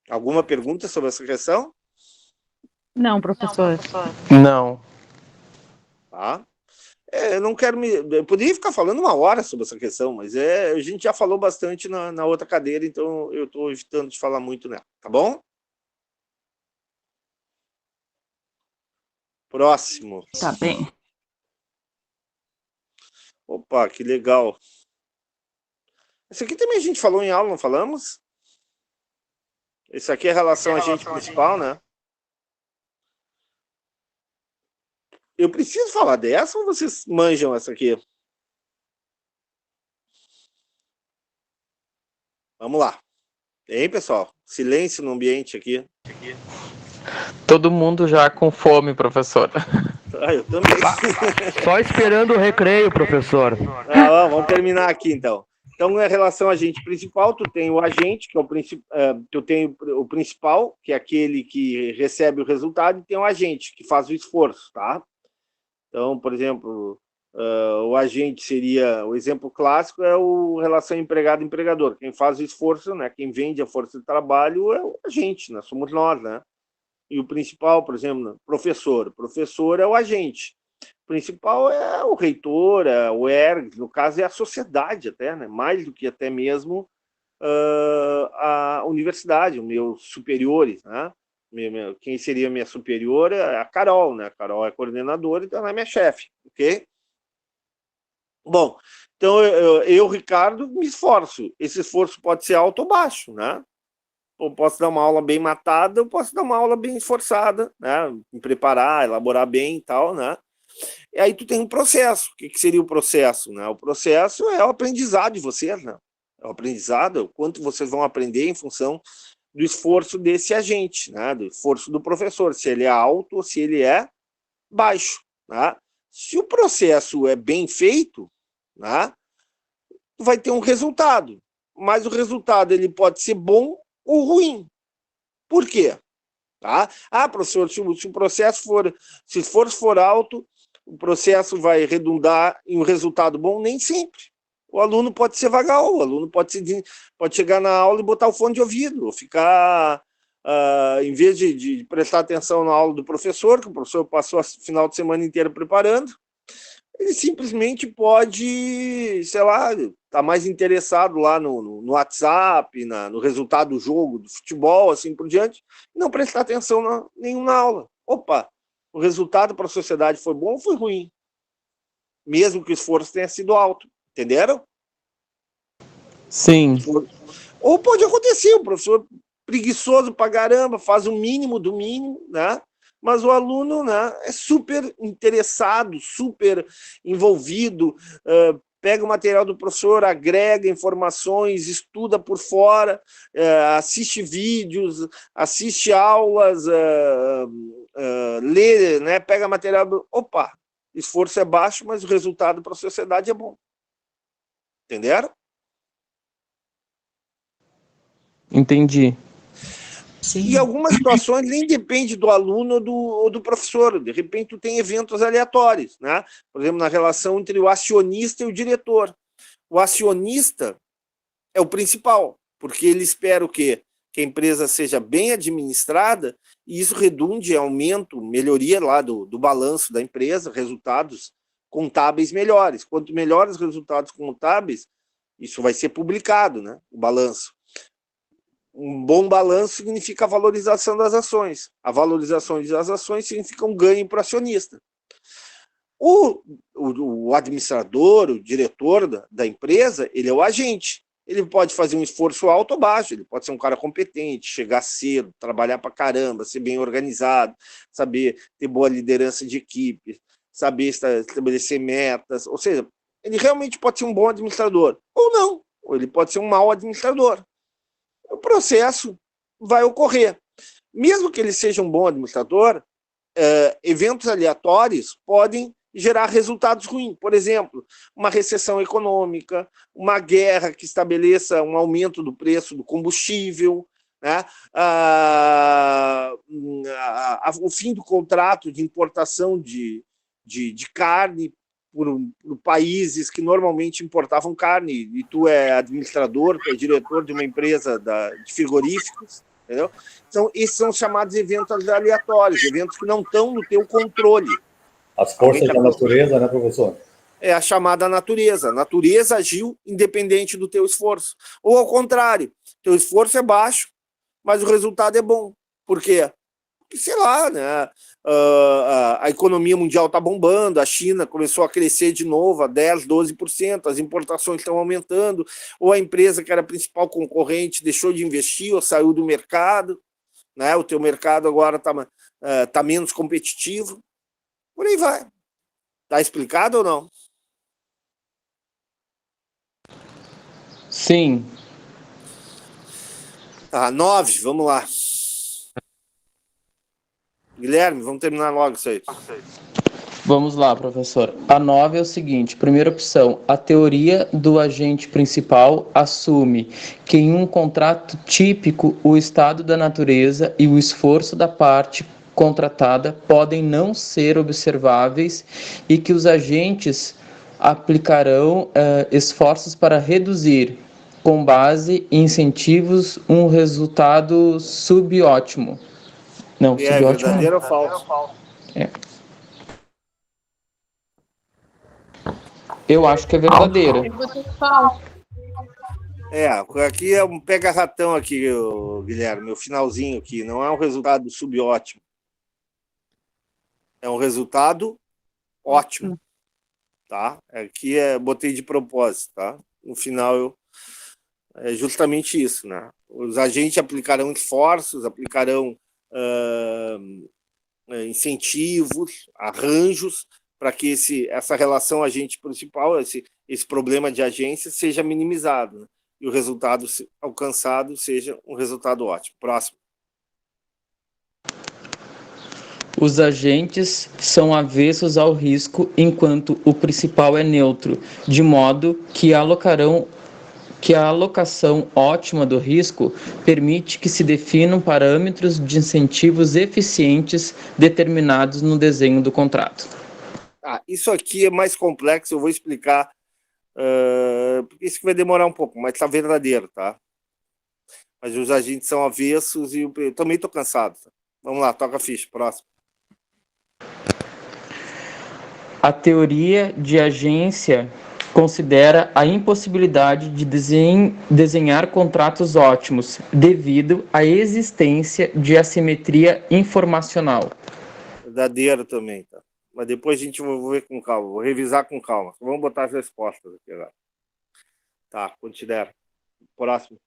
Alguma pergunta sobre essa questão? Não, professor. Não. Tá. Eu não quero eu poderia ficar falando 1 hora sobre essa questão, mas a gente já falou bastante na outra cadeira, então eu estou evitando de falar muito nela, tá bom? Próximo. Tá bem. Opa, que legal. Esse aqui também a gente falou em aula, não falamos? Esse aqui é relação agente principal, né? Eu preciso falar dessa ou vocês manjam essa aqui? Vamos lá. Hein, pessoal? Silêncio no ambiente aqui. Todo mundo já com fome, professor. Eu também. Só esperando o recreio, professor. Vamos terminar aqui, então. Então, em relação ao agente principal, tu tem o agente, que é tu tem o principal, que é aquele que recebe o resultado, e tem o agente, que faz o esforço, tá? Então, por exemplo, o agente seria, o exemplo clássico é o relação empregado-empregador. Quem faz o esforço, né? Quem vende a força de trabalho é o agente, né? Somos nós, né? E o principal, por exemplo, professor. O professor é o agente. O principal é o reitor, é o ERG, no caso é a sociedade até, né? Mais do que até mesmo a universidade, os meus superiores, né? Quem seria minha superior é a Carol, né? A Carol é coordenadora, então ela é minha chefe, ok? Bom, então eu, Ricardo, me esforço. Esse esforço pode ser alto ou baixo, né? Eu posso dar uma aula bem matada, eu posso dar uma aula bem esforçada, né? Me preparar, elaborar bem e tal, né? E aí tu tem um processo. O que seria o processo, né? O processo é o aprendizado de vocês, né? É o aprendizado, o quanto vocês vão aprender em função do esforço desse agente, né? Do esforço do professor, se ele é alto ou se ele é baixo, né? Se o processo é bem feito, né? Vai ter um resultado, mas o resultado ele pode ser bom ou ruim. Por quê? Tá? Professor, se o processo se o esforço for alto, o processo vai redundar em um resultado bom? Nem sempre. O aluno pode ser vagal, o aluno pode chegar na aula e botar o fone de ouvido, ou ficar, em vez de prestar atenção na aula do professor, que o professor passou o final de semana inteiro preparando, ele simplesmente pode, sei lá, tá mais interessado lá no WhatsApp, no resultado do jogo, do futebol, assim por diante, e não prestar atenção nenhuma na aula. Opa, o resultado para a sociedade foi bom ou foi ruim? Mesmo que o esforço tenha sido alto. Entenderam? Sim. Ou pode acontecer, o professor preguiçoso pra caramba, faz o mínimo do mínimo, né? Mas o aluno, né, é super interessado, super envolvido, pega o material do professor, agrega informações, estuda por fora, assiste vídeos, assiste aulas, lê, né, pega material do... Opa, esforço é baixo, mas o resultado para a sociedade é bom. Entenderam? Entendi. Sim. E algumas situações nem depende do aluno ou do professor. De repente, tu tem eventos aleatórios, né? Por exemplo, na relação entre o acionista e o diretor. O acionista é o principal, porque ele espera o quê? Que a empresa seja bem administrada e isso redunde em aumento, melhoria lá do balanço da empresa, resultados contábeis melhores. Quanto melhores os resultados contábeis, isso vai ser publicado, né? O balanço. Um bom balanço significa a valorização das ações. A valorização das ações significa um ganho para o acionista. O administrador, o diretor da empresa, ele é o agente. Ele pode fazer um esforço alto ou baixo, ele pode ser um cara competente, chegar cedo, trabalhar para caramba, ser bem organizado, saber ter boa liderança de equipe, saber estabelecer metas, ou seja, ele realmente pode ser um bom administrador, ou não, ou ele pode ser um mau administrador. O processo vai ocorrer. Mesmo que ele seja um bom administrador, eventos aleatórios podem gerar resultados ruins. Por exemplo, uma recessão econômica, uma guerra que estabeleça um aumento do preço do combustível, né? O fim do contrato de importação de carne por países que normalmente importavam carne, e tu é administrador, tu é diretor de uma empresa de frigoríficos, entendeu? Então, esses são chamados eventos aleatórios, eventos que não estão no teu controle. As forças da natureza, né, professor? É a chamada natureza. A natureza agiu independente do teu esforço. Ou ao contrário, teu esforço é baixo, mas o resultado é bom. Por quê? Porque, sei lá, né? A economia mundial está bombando, a China começou a crescer de novo a 10%, 12%, as importações estão aumentando, ou a empresa que era a principal concorrente deixou de investir ou saiu do mercado, né? O teu mercado agora tá menos competitivo. Por aí vai. Tá explicado ou não? Sim. Tá, 9, vamos lá. Guilherme, vamos terminar logo isso aí. Vamos lá, professor. A 9 é o seguinte: primeira opção, a teoria do agente principal assume que em um contrato típico o estado da natureza e o esforço da parte contratada podem não ser observáveis e que os agentes aplicarão esforços para reduzir, com base em incentivos, um resultado subótimo. Não, É subótimo. verdadeiro ou falso? É. Eu acho que é verdadeira. Aqui é um pega-ratão aqui, Guilherme, o finalzinho aqui. Não é um resultado subótimo. É um resultado ótimo. Tá? Aqui botei de propósito, tá? No final, é justamente isso, né? Os agentes aplicarão esforços, aplicarão incentivos, arranjos, para que essa relação agente principal, esse problema de agência, seja minimizado, né? E o resultado alcançado seja um resultado ótimo. Próximo. Os agentes são avessos ao risco, enquanto o principal é neutro, de modo que a alocação ótima do risco permite que se definam parâmetros de incentivos eficientes determinados no desenho do contrato. Isso aqui é mais complexo, eu vou explicar, porque isso vai demorar um pouco, mas está verdadeiro, tá? Mas os agentes são avessos e eu também estou cansado. Tá? Vamos lá, toca a ficha, próximo. A teoria de agência considera a impossibilidade de desenhar contratos ótimos devido à existência de assimetria informacional. Verdadeiro também, tá? Mas depois a gente vai ver com calma, vou revisar com calma. Vamos botar as respostas aqui agora. Tá, considera. Próximo.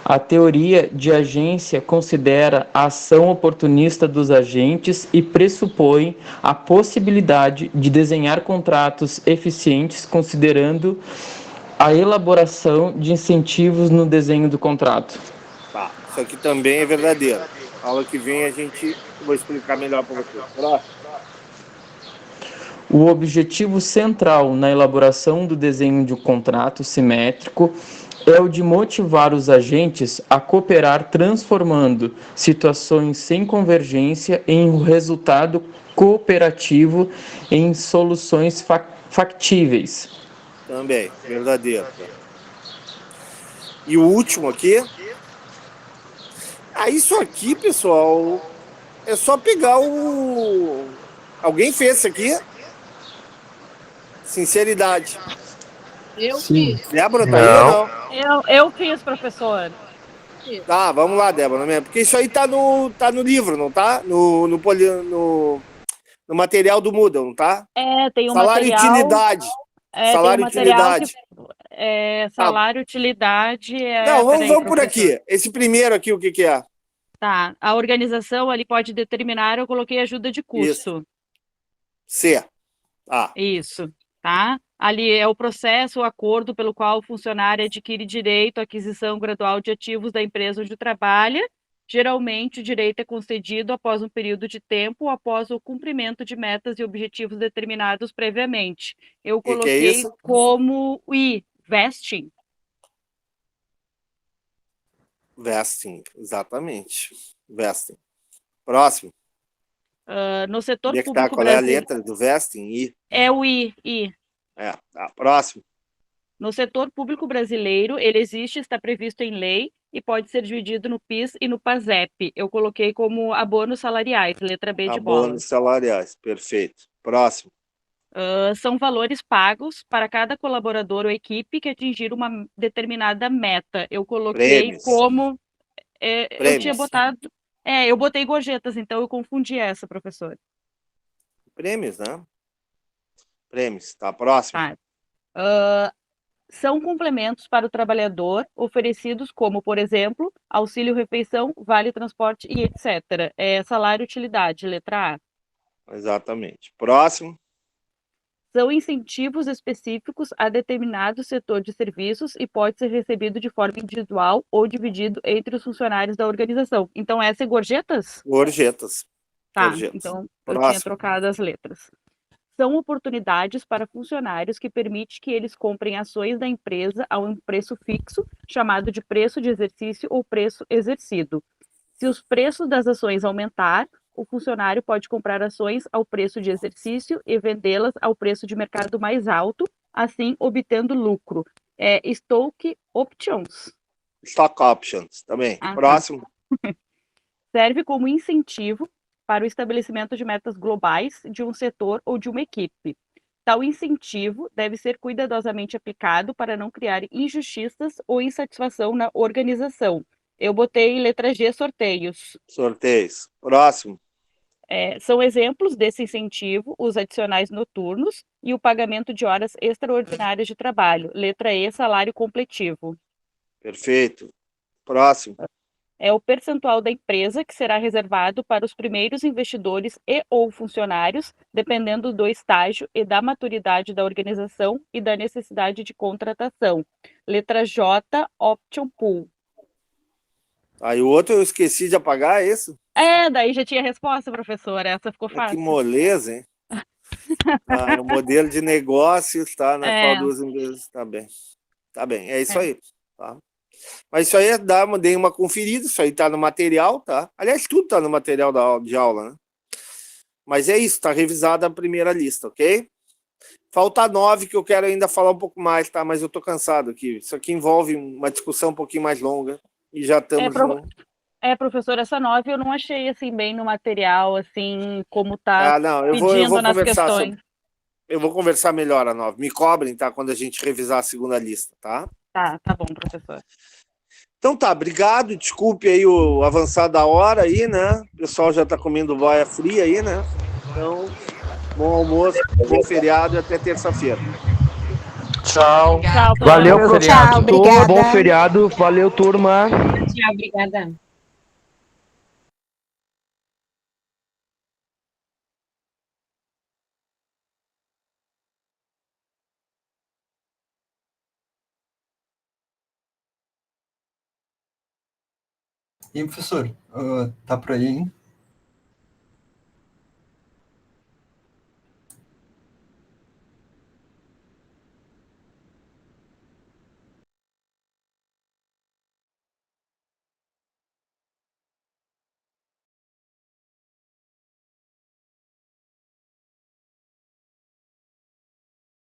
A teoria de agência considera a ação oportunista dos agentes e pressupõe a possibilidade de desenhar contratos eficientes considerando a elaboração de incentivos no desenho do contrato. Tá, isso aqui também é verdadeiro. A aula que vem eu vou explicar melhor para você. Próximo. O objetivo central na elaboração do desenho de um contrato simétrico é o de motivar os agentes a cooperar, transformando situações sem convergência em um resultado cooperativo em soluções factíveis. Também, verdadeiro. E o último aqui. Isso aqui, pessoal, é só pegar o... Alguém fez isso aqui? Sinceridade. Eu fiz. Débora, tá aí ou não? Eu fiz, professor. Tá, vamos lá, Débora. Porque isso aí tá no livro, não tá? No material do Moodle, não tá? Tem um salário material... utilidade. Salário utilidade. Salário utilidade... Não, vamos por aqui. Esse primeiro aqui, o que é? Tá, a organização ali pode determinar, eu coloquei ajuda de custo. Isso. C. Isso, tá? Ali é o processo, o acordo pelo qual o funcionário adquire direito à aquisição gradual de ativos da empresa onde trabalha Geralmente, o direito é concedido após um período de tempo ou após o cumprimento de metas e objetivos determinados previamente. Eu Que é coloquei isso? como vesting. Vesting, exatamente. Vesting. Próximo. No setor Onde é que tá? público Qual é a brasileiro. letra do vesting? I. É o I. É, tá. Próximo. No setor público brasileiro, ele existe, está previsto em lei e pode ser dividido no PIS e no PASEP. Eu coloquei como abonos salariais, letra B de bola. Abonos salariais, perfeito. Próximo. São valores pagos para cada colaborador ou equipe que atingir uma determinada meta. Eu coloquei Prêmios. como... eu tinha Prêmios. botado... eu botei gorjetas, então eu confundi essa, professor. Prêmios, né? Prêmios. Tá, próximo. Tá. São complementos para o trabalhador oferecidos como, por exemplo, auxílio-refeição, vale-transporte e etc. Salário-utilidade, letra A. Exatamente. Próximo. São incentivos específicos a determinado setor de serviços e pode ser recebido de forma individual ou dividido entre os funcionários da organização. Então, essa é gorjetas? Gorjetas. Tá, Gorjetas. então eu Próximo. tinha trocado as letras. São oportunidades para funcionários que permite que eles comprem ações da empresa a um preço fixo, chamado de preço de exercício ou preço exercido. Se os preços das ações aumentar, o funcionário pode comprar ações ao preço de exercício e vendê-las ao preço de mercado mais alto, assim obtendo lucro. Stock Options. Stock Options, também. Próximo. Tá. Serve como incentivo para o estabelecimento de metas globais de um setor ou de uma equipe. Tal incentivo deve ser cuidadosamente aplicado para não criar injustiças ou insatisfação na organização. Eu botei letra G, sorteios. Sorteios. Próximo. São exemplos desse incentivo os adicionais noturnos e o pagamento de horas extraordinárias de trabalho. Letra E, salário completivo. Perfeito. Próximo. É o percentual da empresa que será reservado para os primeiros investidores e ou funcionários, dependendo do estágio e da maturidade da organização e da necessidade de contratação. Letra J, Option Pool. Aí o outro eu esqueci de apagar, é isso? Daí já tinha resposta, professora. Essa ficou fácil. Que moleza, hein? No modelo de negócios, tá? Na qual duas empresas, tá bem. Tá bem, é isso aí. Tá? Mas isso aí dei uma conferida, isso aí tá no material, tá? Aliás, tudo tá no material de aula, né? Mas é isso, tá revisada a primeira lista, ok? Falta 9, que eu quero ainda falar um pouco mais, tá? Mas eu tô cansado aqui. Isso aqui envolve uma discussão um pouquinho mais longa. E já estamos professor, essa 9 eu não achei, assim, bem no material, assim, como tá eu vou nas conversar questões. Eu vou conversar melhor a 9. Me cobrem, tá? Quando a gente revisar a segunda lista, tá? Tá bom, professor. Então tá, obrigado. Desculpe aí o avançado da hora aí, né? O pessoal já tá comendo boia fria aí, né? Então, bom almoço, bom feriado e até terça-feira. Tchau. Valeu, professor. Tchau, obrigada. Bom feriado. Valeu, turma. Tchau, obrigada. E professor, tá por aí, hein?